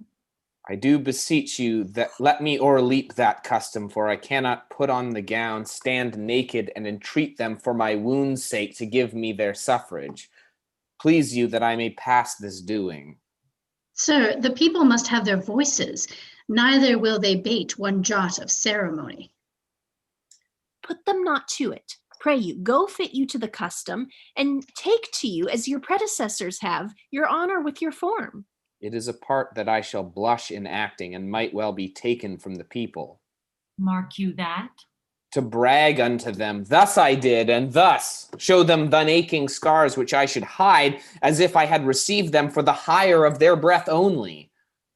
I do beseech you that let me o'erleap that custom, for I cannot put on the gown, stand naked, and entreat them for my wound's sake to give me their suffrage. Please you that I may pass this doing. Sir, the people must have their voices. Neither will they bate one jot of ceremony. Put them not to it. Pray you, go fit you to the custom, and take to you, as your predecessors have, your honor with your form. It is a part that I shall blush in acting, and might well be taken from the people. Mark you that? To brag unto them, thus I did, and thus show them thine aching scars which I should hide, as if I had received them for the hire of their breath only.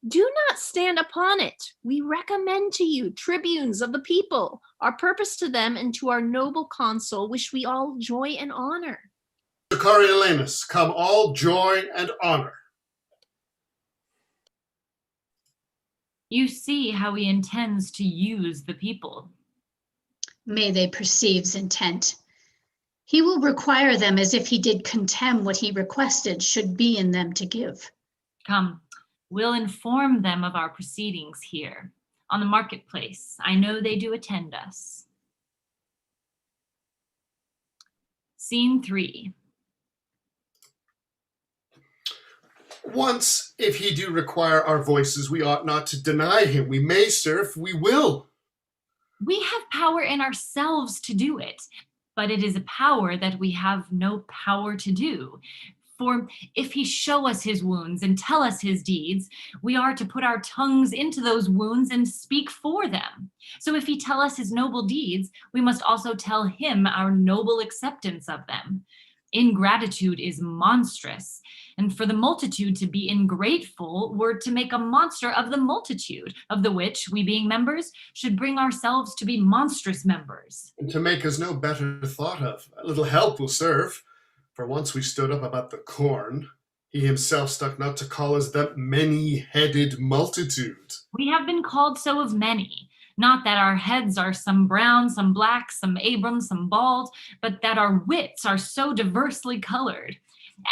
Do not stand upon it. We recommend to you, tribunes of the people, our purpose to them and to our noble consul, which we all joy and honor. To Coriolanus, come all joy and honor. You see how he intends to use the people. May they perceive's intent. He will require them as if he did contemn what he requested should be in them to give. Come, we'll inform them of our proceedings here on the marketplace. I know they do attend us. Scene 3. Once, if he do require our voices, we ought not to deny him. We may, sir, if we will. We have power in ourselves to do it, but it is a power that we have no power to do. For if he show us his wounds and tell us his deeds, we are to put our tongues into those wounds and speak for them. So if he tell us his noble deeds, we must also tell him our noble acceptance of them. Ingratitude is monstrous, and for the multitude to be ingrateful were to make a monster of the multitude, of the which, we being members, should bring ourselves to be monstrous members. And to make us no better thought of, a little help will serve. For once we stood up about the corn, he himself stuck not to call us the many-headed multitude. We have been called so of many, not that our heads are some brown, some black, some Abram, some bald, but that our wits are so diversely colored.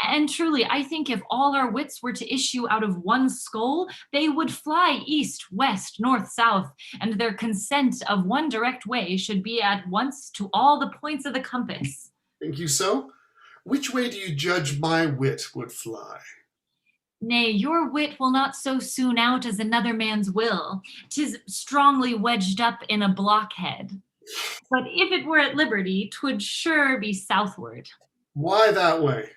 And truly, I think if all our wits were to issue out of one skull, they would fly east, west, north, south, and their consent of one direct way should be at once to all the points of the compass. Think you so? Which way do you judge my wit would fly? Nay, your wit will not so soon out as another man's will. 'Tis strongly wedged up in a blockhead. But if it were at liberty, 'twould sure be southward. Why that way?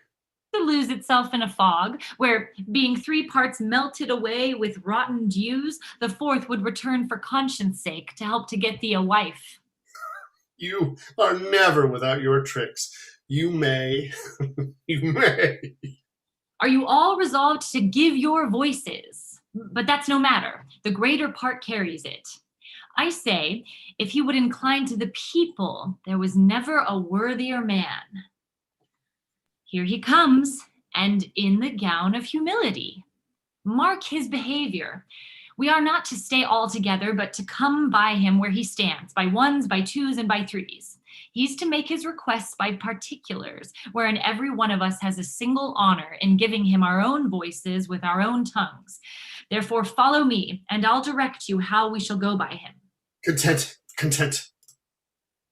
To lose itself in a fog, where, being 3 parts melted away with rotten dews, the 4th would return for conscience sake to help to get thee a wife. You are never without your tricks. You may. You may. Are you all resolved to give your voices? But that's no matter. The greater part carries it. I say, if he would incline to the people, there was never a worthier man. Here he comes, and in the gown of humility. Mark his behavior. We are not to stay all together, but to come by him where he stands, by 1s, by 2s, and by 3s. He's to make his requests by particulars, wherein every one of us has a single honor in giving him our own voices with our own tongues. Therefore follow me, and I'll direct you how we shall go by him. Content, content.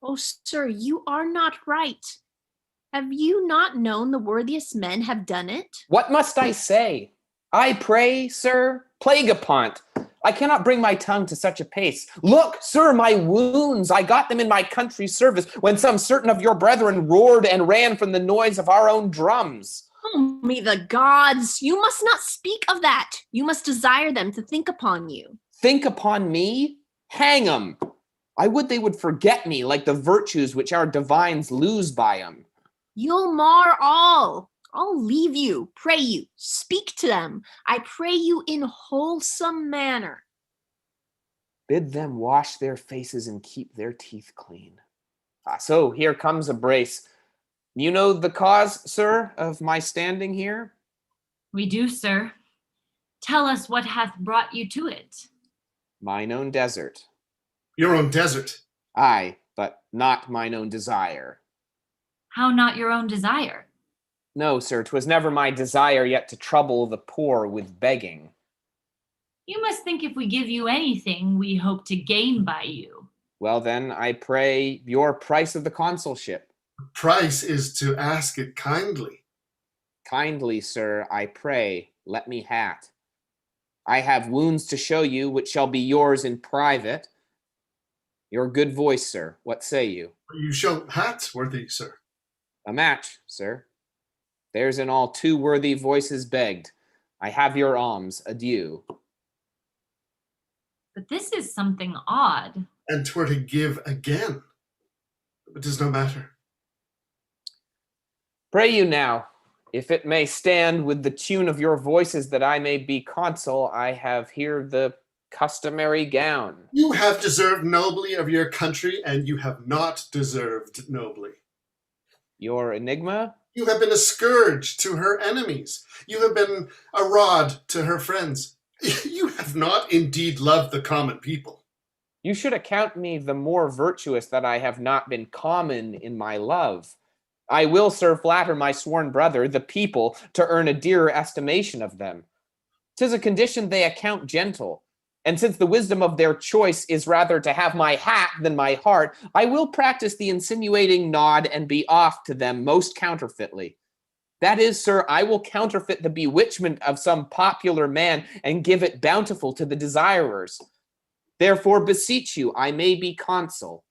Oh, sir, you are not right. Have you not known the worthiest men have done it? What must I say? I pray, sir, plague upon't. I cannot bring my tongue to such a pace. Look, sir, my wounds, I got them in my country's service when some certain of your brethren roared and ran from the noise of our own drums. Oh, me the gods! You must not speak of that. You must desire them to think upon you. Think upon me? Hang 'em. I would they would forget me like the virtues which our divines lose by 'em. You'll mar all. I'll leave you, pray you, speak to them. I pray you in wholesome manner. Bid them wash their faces and keep their teeth clean. So here comes a brace. You know the cause, sir, of my standing here? We do, sir. Tell us what hath brought you to it. Mine own desert. Your own desert. Aye, but not mine own desire. How not your own desire? No, sir, 'twas never my desire yet to trouble the poor with begging. You must think if we give you anything, we hope to gain by you. Well then, I pray your price of the consulship. Price is to ask it kindly. Kindly, sir, I pray, let me hat. I have wounds to show you, which shall be yours in private. Your good voice, sir, what say you? You shall hat, worthy sir. A match, sir. There's in all 2 worthy voices begged. I have your alms, adieu. But this is something odd. And 'twere to give again. It does no matter. Pray you now, if it may stand with the tune of your voices that I may be consul, I have here the customary gown. You have deserved nobly of your country, and you have not deserved nobly. Your enigma? You have been a scourge to her enemies. You have been a rod to her friends. You have not indeed loved the common people. You should account me the more virtuous that I have not been common in my love. I will, sir, flatter my sworn brother, the people, to earn a dearer estimation of them. 'Tis a condition they account gentle, and since the wisdom of their choice is rather to have my hat than my heart, I will practice the insinuating nod and be off to them most counterfeitly. That is, sir, I will counterfeit the bewitchment of some popular man and give it bountiful to the desirers. Therefore beseech you, I may be consul.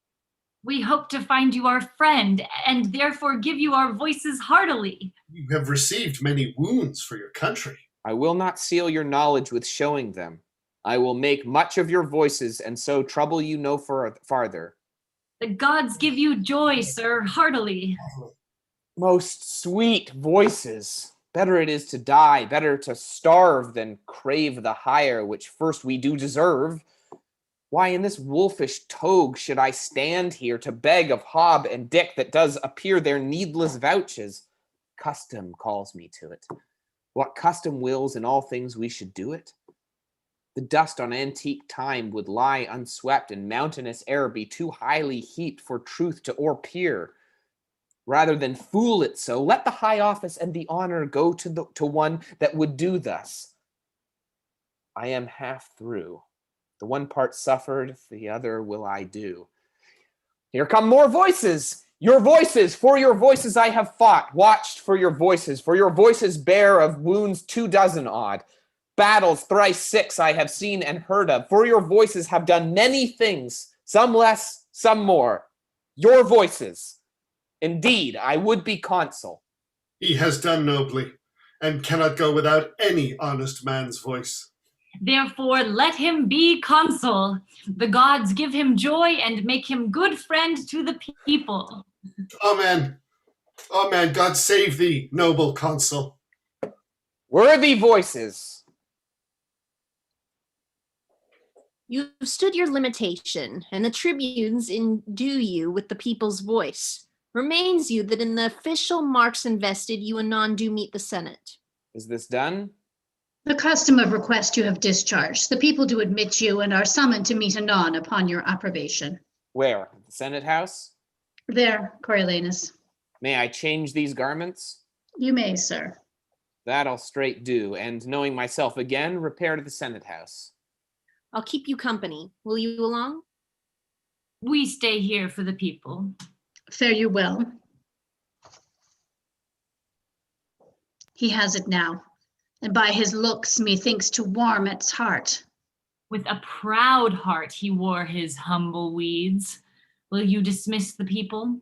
We hope to find you our friend, and therefore give you our voices heartily. You have received many wounds for your country. I will not seal your knowledge with showing them. I will make much of your voices, and so trouble you no farther. The gods give you joy, sir, heartily. Most sweet voices. Better it is to die, better to starve than crave the hire which first we do deserve. Why in this wolfish toge should I stand here to beg of Hob and Dick that does appear their needless vouches? Custom calls me to it. What custom wills in all things we should do it? The dust on antique time would lie unswept, and mountainous air be too highly heaped for truth to o'erpeer. Rather than fool it so, let the high office and the honor go to one that would do thus. I am half through. The one part suffered, the other will I do. Here come more voices. Your voices, for your voices I have fought, watched for your voices bear of wounds 24 odd. Battles thrice 6 I have seen and heard of, for your voices have done many things, some less, some more. Your voices. Indeed, I would be consul. He has done nobly, and cannot go without any honest man's voice. Therefore, let him be consul. The gods give him joy and make him good friend to the people. Amen. Amen. God save thee, noble consul. Worthy voices. You've stood your limitation, and the tribunes endue you with the people's voice. Remains you that in the official marks invested you anon do meet the Senate. Is this done? The custom of request you have discharged. The people do admit you and are summoned to meet anon upon your approbation. Where? At the Senate House? There, Coriolanus. May I change these garments? You may, sir. That I'll straight do, and knowing myself again, repair to the Senate House. I'll keep you company. Will you along? We stay here for the people. Fare you well. He has it now, and by his looks methinks to warm its heart. With a proud heart he wore his humble weeds. Will you dismiss the people?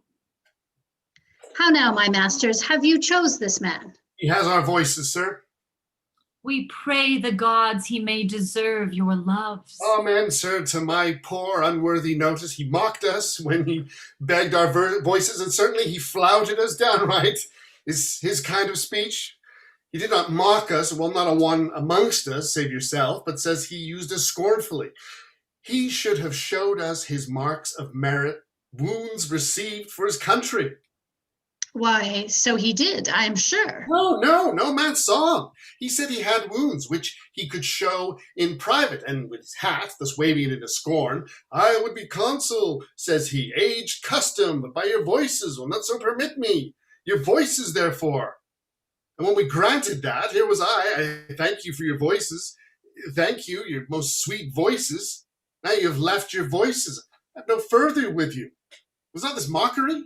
How now, my masters, have you chose this man? He has our voices, sir. We pray the gods he may deserve your loves. Amen, sir. To my poor unworthy notice, he mocked us when he begged our voices, and certainly he flouted us downright. Is his kind of speech. He did not mock us, well, not a one amongst us, save yourself, but says he used us scornfully. He should have showed us his marks of merit, wounds received for his country. Why, so he did, I am sure. No man saw him. He said he had wounds, which he could show in private, and with his hat, thus waving it into scorn. I would be consul, says he, age, custom, but by your voices will not so permit me. Your voices, therefore. And when we granted that, here was I thank you for your voices. Thank you, your most sweet voices. Now you have left your voices. I have no further with you. Was not this mockery?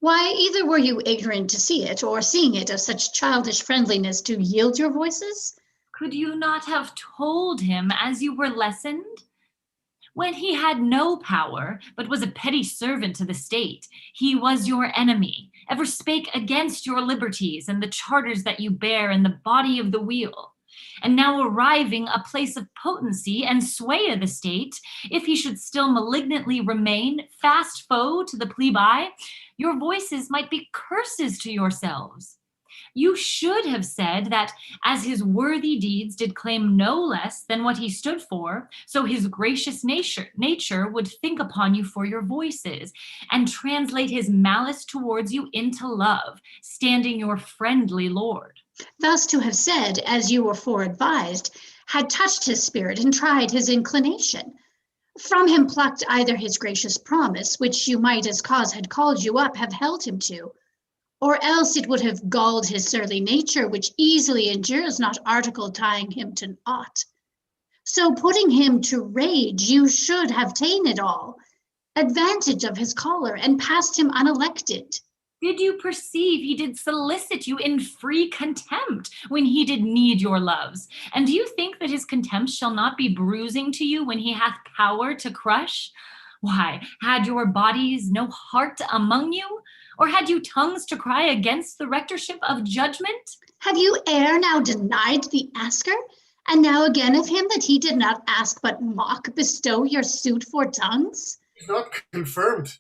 Why, either were you ignorant to see it, or seeing it of such childish friendliness to yield your voices? Could you not have told him as you were lessoned? When he had no power, but was a petty servant to the state, he was your enemy, ever spake against your liberties and the charters that you bear in the body of the wheel. And now arriving a place of potency and sway of the state, if he should still malignantly remain fast foe to the plebe, your voices might be curses to yourselves. You should have said that as his worthy deeds did claim no less than what he stood for, so his gracious nature would think upon you for your voices and translate his malice towards you into love, standing your friendly lord. Thus to have said, as you were foreadvised, had touched his spirit and tried his inclination. From him plucked either his gracious promise, which you might, as cause had called you up, have held him to, or else it would have galled his surly nature, which easily endures not article tying him to aught. So putting him to rage, you should have ta'en it all, advantage of his choler, and passed him unelected. Did you perceive he did solicit you in free contempt when he did need your loves? And do you think that his contempt shall not be bruising to you when he hath power to crush? Why, had your bodies no heart among you? Or had you tongues to cry against the rectorship of judgment? Have you ere now denied the asker? And now again of him that he did not ask but mock bestow your suit for tongues? He's not confirmed.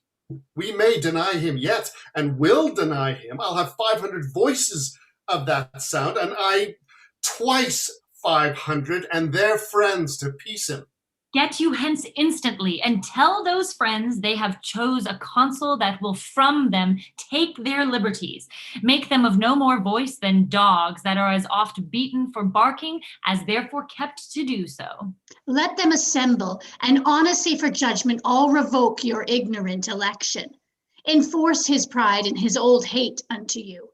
We may deny him yet, and will deny him. I'll have 500 voices of that sound, and I twice 500, and their friends to peace him. Get you hence instantly, and tell those friends they have chose a consul that will from them take their liberties, make them of no more voice than dogs that are as oft beaten for barking as therefore kept to do so. Let them assemble, and honesty for judgment all revoke your ignorant election. Enforce his pride and his old hate unto you.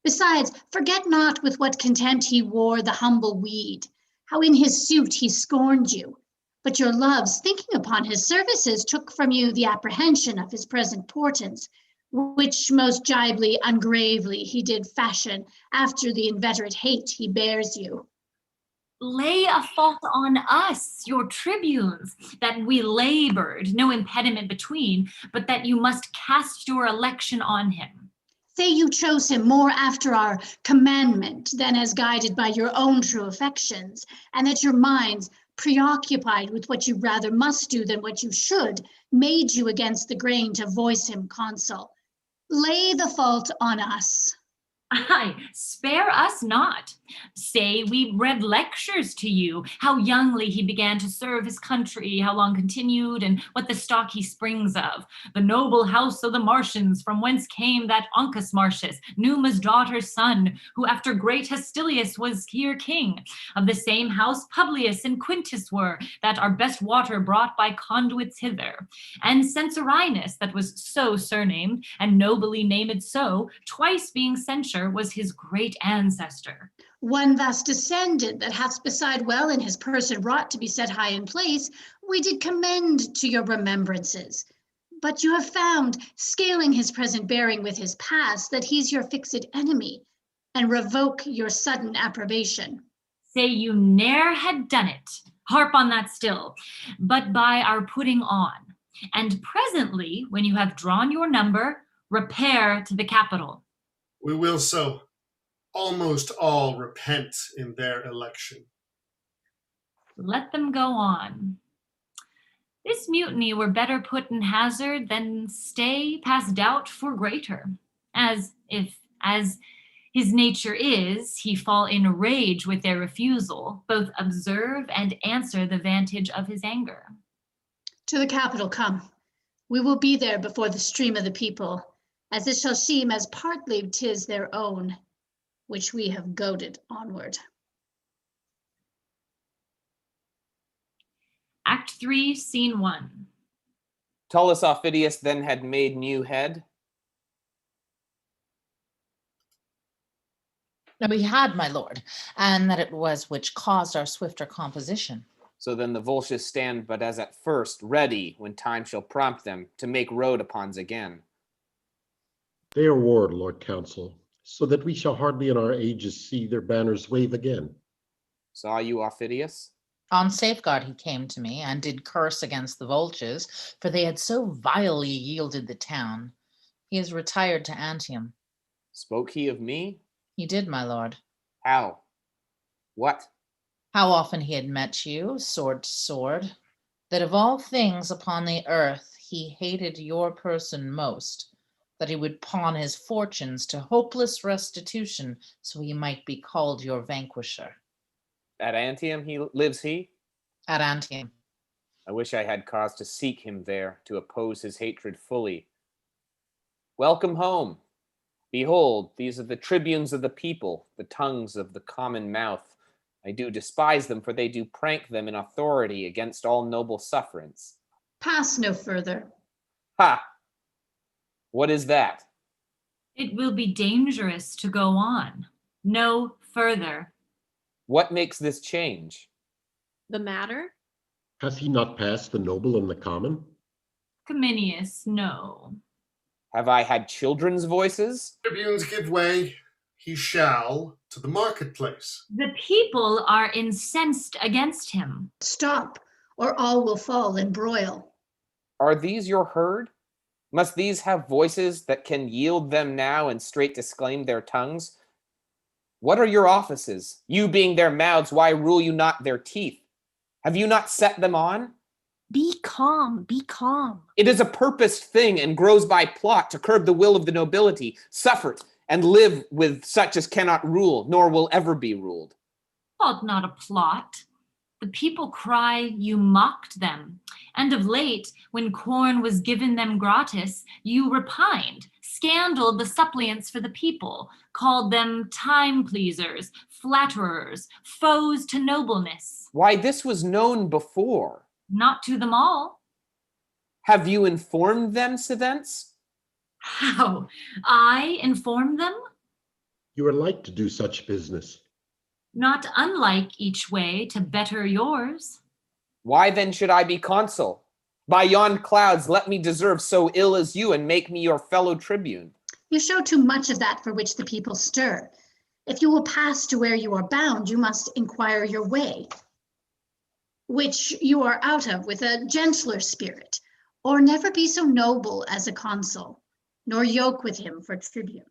Besides, forget not with what contempt he wore the humble weed, how in his suit he scorned you. But your loves, thinking upon his services, took from you the apprehension of his present portents, which most gibely, ungravely he did fashion after the inveterate hate he bears you. Lay a fault on us, your tribunes, that we labored, no impediment between, but that you must cast your election on him. Say you chose him more after our commandment than as guided by your own true affections, and that your minds, preoccupied with what you rather must do than what you should, made you against the grain to voice him consul. Lay the fault on us. Aye, spare us not. Say we read lectures to you, how youngly he began to serve his country, how long continued, and what the stock he springs of. The noble house of the Martians, from whence came that Uncus Martius, Numa's daughter's son, who after great Hostilius was here king. Of the same house Publius and Quintus were, that our best water brought by conduits hither. And Censorinus, that was so surnamed, and nobly named so, twice being censured, was his great ancestor. One thus descended that hath beside well in his person wrought to be set high in place, we did commend to your remembrances. But you have found, scaling his present bearing with his past, that he's your fixed enemy, and revoke your sudden approbation. Say you ne'er had done it, harp on that still, but by our putting on. And presently, when you have drawn your number, repair to the capital. We will so. Almost all repent in their election. Let them go on. This mutiny were better put in hazard than stay past doubt for greater, as if, as his nature is, he fall in rage with their refusal, both observe and answer the vantage of his anger. To the capital come. We will be there before the stream of the people. as it shall seem as partly 'tis their own, which we have goaded onward. Act 3, Scene 1. Tullus Aufidius then had made new head. We had, my lord, and that it was which caused our swifter composition. So then the Volsces stand but as at first, ready, when time shall prompt them, to make road upons again. They are warred, Lord Counsel, so that we shall hardly in our ages see their banners wave again. Saw you, Aufidius? On safeguard he came to me, and did curse against the Volsces, for they had so vilely yielded the town. He is retired to Antium. Spoke he of me? He did, my lord. How? What? How often he had met you, sword to sword, that of all things upon the earth he hated your person most, that he would pawn his fortunes to hopeless restitution so he might be called your vanquisher. At Antium lives he? At Antium. I wish I had cause to seek him there, to oppose his hatred fully. Welcome home. Behold, these are the tribunes of the people, the tongues of the common mouth. I do despise them, for they do prank them in authority against all noble sufferance. Pass no further. Ha! What is that? It will be dangerous to go on. No further. What makes this change? The matter? Hath he not passed the noble and the common? Cominius, no. Have I had children's voices? Tribunes give way. He shall to the marketplace. The people are incensed against him. Stop, or all will fall in broil. Are these your herd? Must these have voices that can yield them now and straight disclaim their tongues? What are your offices? You being their mouths, why rule you not their teeth? Have you not set them on? Be calm, be calm. It is a purposed thing and grows by plot to curb the will of the nobility, suffer and live with such as cannot rule, nor will ever be ruled. Called not a plot. The people cry you mocked them, and of late, when corn was given them gratis, you repined, scandaled the suppliants for the people, called them time-pleasers, flatterers, foes to nobleness. Why, this was known before. Not to them all. Have you informed them, Sithence? How? I inform them? You are like to do such business. Not unlike each way to better yours. Why then should I be consul? By yon clouds, let me deserve so ill as you, and make me your fellow tribune. You show too much of that for which the people stir. If you will pass to where you are bound, you must inquire your way, which you are out of with a gentler spirit, or never be so noble as a consul, nor yoke with him for tribune.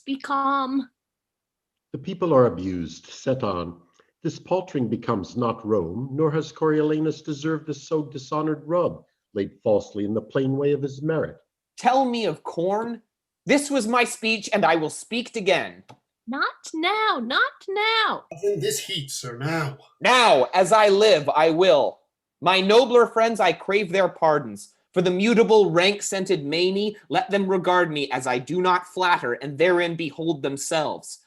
Be calm. The people are abused, set on. This paltering becomes not Rome, nor has Coriolanus deserved this so dishonored rub, laid falsely in the plain way of his merit. Tell me of corn? This was my speech, and I will speak again. Not now, not now. In this heat, sir, now. Now, as I live, I will. My nobler friends, I crave their pardons. For the mutable, rank-scented Mani, let them regard me as I do not flatter, and therein behold themselves.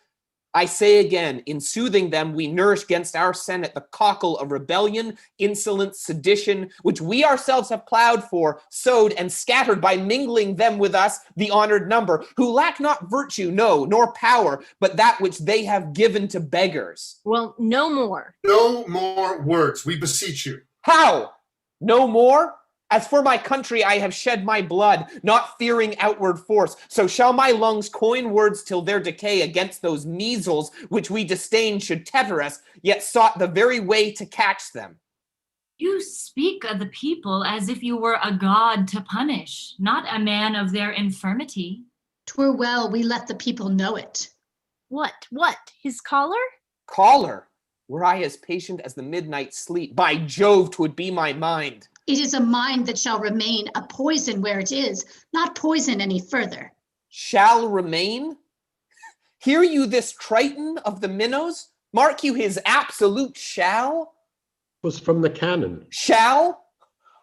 I say again, in soothing them, we nourish against our senate the cockle of rebellion, insolence, sedition, which we ourselves have plowed for, sowed, and scattered by mingling them with us, the honored number, who lack not virtue, no, nor power, but that which they have given to beggars. Well, no more. No more words, we beseech you. How? No more? As for my country, I have shed my blood, not fearing outward force. So shall my lungs coin words till their decay against those measles which we disdain should tether us, yet sought the very way to catch them. You speak of the people as if you were a god to punish, not a man of their infirmity. 'Twere well we let the people know it. What? His collar? Caller, were I as patient as the midnight sleep, by Jove, 'twould be my mind. It is a mind that shall remain a poison where it is, not poison any further. Shall remain? Hear you this Triton of the Minnows? Mark you his absolute shall? 'Twas from the canon. Shall?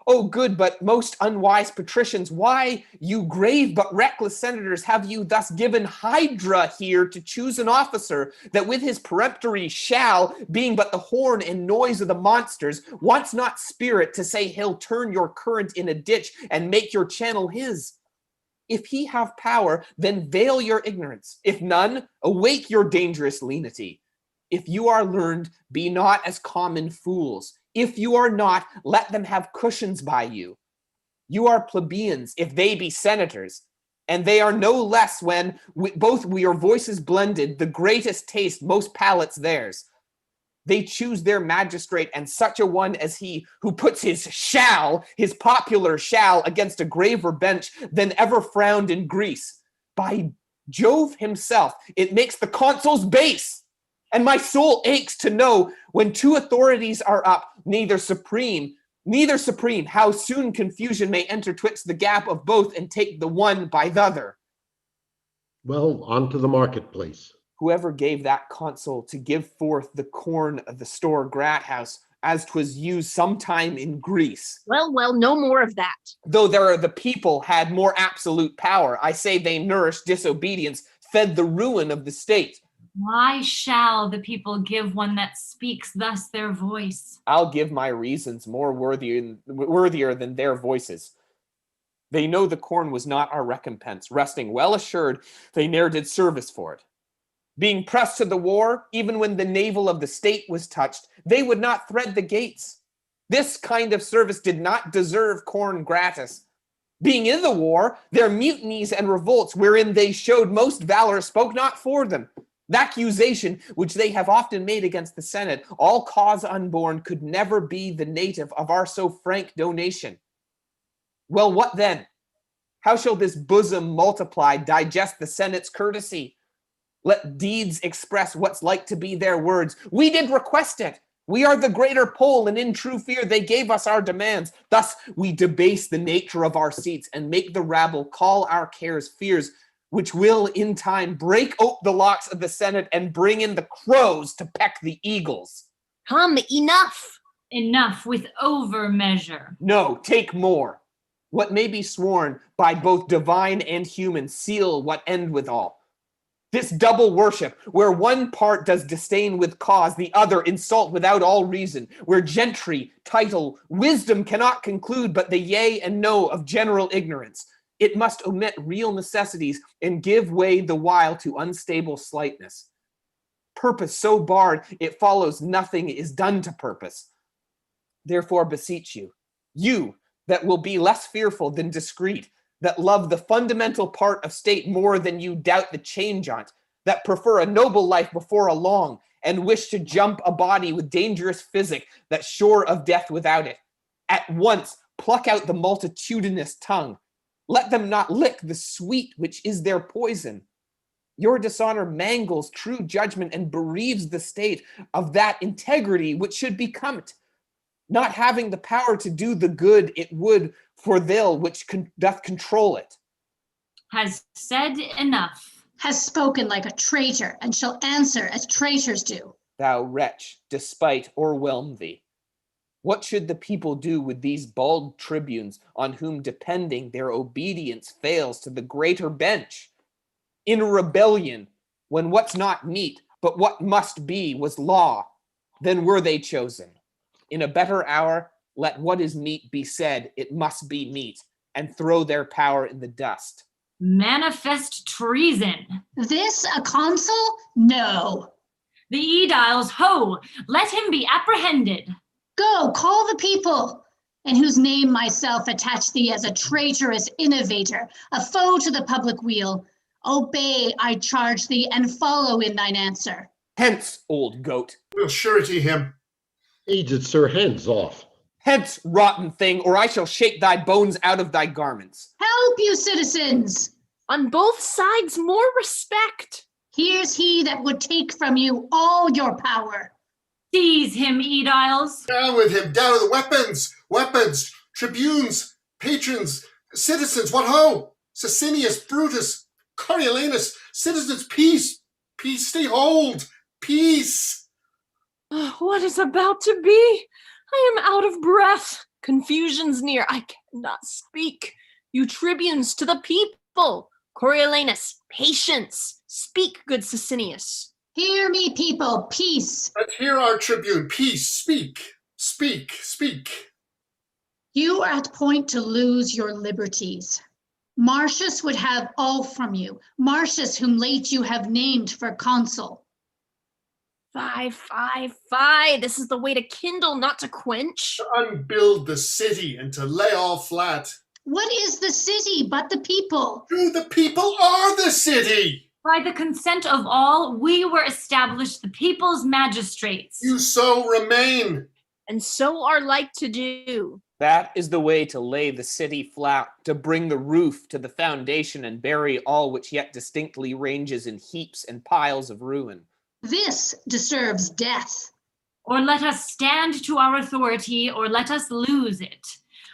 O good but most unwise patricians, why, you grave but reckless senators, have you thus given Hydra here to choose an officer that with his peremptory shall, being but the horn and noise of the monsters, wants not spirit to say he'll turn your current in a ditch and make your channel his? If he have power, then veil your ignorance. If none, awake your dangerous lenity. If you are learned, be not as common fools. If you are not, let them have cushions by you. You are plebeians, if they be senators, and they are no less when both your voices blended, the greatest taste, most palates theirs. They choose their magistrate, and such a one as he who puts his popular shall, against a graver bench than ever frowned in Greece. By Jove himself, it makes the consuls base. And my soul aches to know when two authorities are up, neither supreme, how soon confusion may enter twixt the gap of both and take the one by the other. Well, on to the marketplace. Whoever gave that consul to give forth the corn of the store grat house, as 'twas used sometime in Greece. Well, no more of that. Though the people had more absolute power, I say they nourished disobedience, fed the ruin of the state. Why shall the people give one that speaks thus their voice? I'll give my reasons more worthier than their voices. They know the corn was not our recompense, resting well assured they ne'er did service for it. Being pressed to the war, even when the navel of the state was touched, they would not thread the gates. This kind of service did not deserve corn gratis. Being in the war, their mutinies and revolts, wherein they showed most valor, spoke not for them. The accusation which they have often made against the Senate, all cause unborn, could never be the native of our so frank donation. Well, what then? How shall this bosom multiplied digest the Senate's courtesy? Let deeds express what's like to be their words. We did request it. We are the greater poll, and in true fear they gave us our demands. Thus we debase the nature of our seats and make the rabble call our cares fears, which will in time break ope the locks of the Senate and bring in the crows to peck the eagles. Come, enough. Enough with over measure. No, take more. What may be sworn by both divine and human, seal what end withal. This double worship, where one part does disdain with cause, the other insult without all reason, where gentry, title, wisdom cannot conclude but the yea and no of general ignorance. It must omit real necessities and give way the while to unstable slightness. Purpose so barred, it follows nothing is done to purpose. Therefore beseech you, you that will be less fearful than discreet, that love the fundamental part of state more than you doubt the change on't, that prefer a noble life before a long, and wish to jump a body with dangerous physic, that's sure of death without it. At once pluck out the multitudinous tongue. Let them not lick the sweet which is their poison. Your dishonor mangles true judgment and bereaves the state of that integrity which should become it. Not having the power to do the good it would for they'll which doth control it. Has said enough. Has spoken like a traitor, and shall answer as traitors do. Thou wretch, despite o'erwhelm thee. What should the people do with these bald tribunes on whom depending their obedience fails to the greater bench? In rebellion, when what's not meet, but what must be was law, then were they chosen. In a better hour, let what is meet be said, it must be meet, and throw their power in the dust. Manifest treason. This a consul? No. The aediles, ho! Let him be apprehended. Go, call the people, in whose name myself attach thee as a traitorous innovator, a foe to the public weal. Obey, I charge thee, and follow in thine answer. Hence, old goat. We'll surety him. Aged sir, hands off. Hence, rotten thing, or I shall shake thy bones out of thy garments. Help, you citizens! On both sides, more respect. Here's he that would take from you all your power. Seize him, aediles. Down with him, down with weapons, weapons, tribunes, patrons, citizens, what ho! Sicinius, Brutus, Coriolanus, citizens, peace, peace, stay hold, peace. What is about to be? I am out of breath. Confusion's near. I cannot speak. You tribunes to the people. Coriolanus, patience. Speak, good Sicinius. Hear me, people, peace. Let's hear our tribune. Peace, speak, speak, speak. You are at point to lose your liberties. Marcius would have all from you. Marcius, whom late you have named for consul. Fie. This is the way to kindle, not to quench. To unbuild the city and to lay all flat. What is the city but the people? You, the people, are the city. By the consent of all, we were established the people's magistrates. You so remain. And so are like to do. That is the way to lay the city flat, to bring the roof to the foundation and bury all which yet distinctly ranges in heaps and piles of ruin. This deserves death. Or let us stand to our authority, or let us lose it.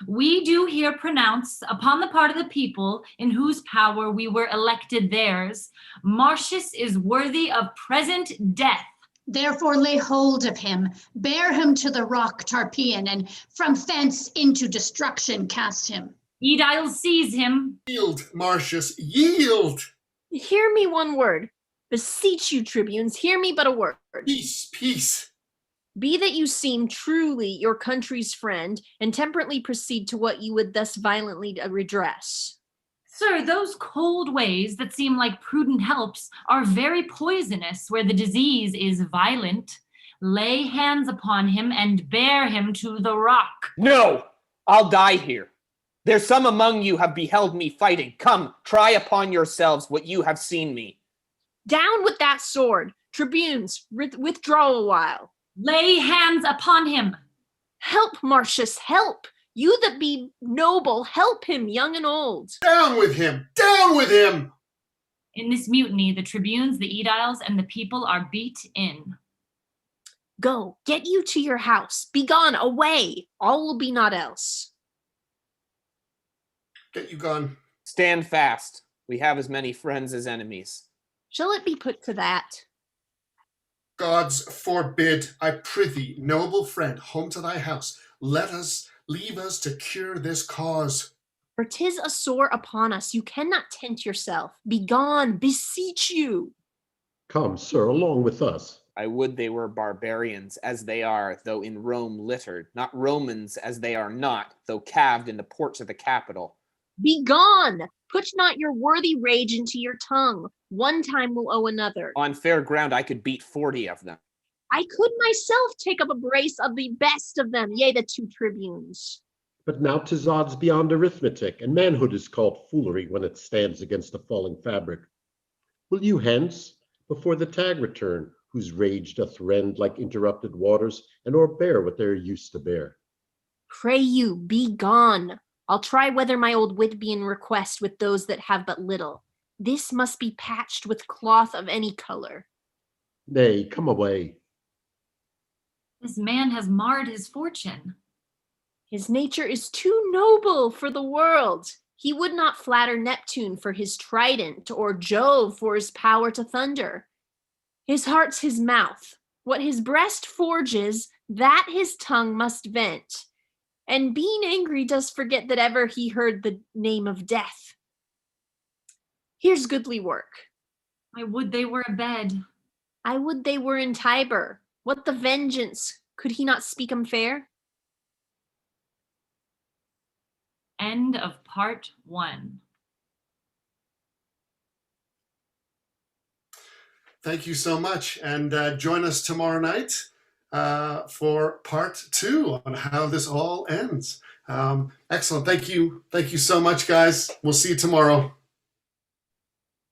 We do here pronounce, upon the part of the people, in whose power we were elected theirs, Marcius is worthy of present death. Therefore lay hold of him, bear him to the rock Tarpeian, and from thence into destruction cast him. Aediles seize him. Yield, Marcius, yield. Hear me one word. Beseech you, tribunes, hear me but a word. Peace, peace. Be that you seem truly your country's friend, and temperately proceed to what you would thus violently redress. Sir, those cold ways that seem like prudent helps are very poisonous where the disease is violent. Lay hands upon him and bear him to the rock. No, I'll die here. There's some among you have beheld me fighting. Come, try upon yourselves what you have seen me. Down with that sword. Tribunes, withdraw a while. Lay hands upon him. Help, Marcius, help. You that be noble, help him, young and old. Down with him, down with him. In this mutiny, the tribunes, the aediles, and the people are beat in. Go, get you to your house. Be gone, away. All will be naught else. Get you gone. Stand fast. We have as many friends as enemies. Shall it be put to that? Gods forbid, I prithee, noble friend, home to thy house. Leave us to cure this cause. For 'tis a sore upon us. You cannot tent yourself. Be gone, beseech you. Come, sir, along with us. I would they were barbarians, as they are, though in Rome littered, not Romans, as they are not, though calved in the porch of the Capitol. Be gone! Put not your worthy rage into your tongue. One time will owe another. On fair ground I could beat 40 of them. I could myself take up a brace of the best of them, yea, the 2 tribunes. But now 'tis odds beyond arithmetic, and manhood is called foolery when it stands against a falling fabric. Will you hence, before the tag return, whose rage doth rend like interrupted waters, and o'erbear what they are used to bear? Pray you, be gone. I'll try whether my old wit be in request with those that have but little. This must be patched with cloth of any color. Nay, come away. This man has marred his fortune. His nature is too noble for the world. He would not flatter Neptune for his trident, or Jove for his power to thunder. His heart's his mouth. What his breast forges, that his tongue must vent. And being angry does forget that ever he heard the name of death. Here's goodly work. I would they were abed. I would they were in Tiber. What the vengeance? Could he not speak 'em fair? End of part 1. Thank you so much. And join us tomorrow night for part 2 on how this all ends. Excellent. Thank you. Thank you so much, guys. We'll see you tomorrow.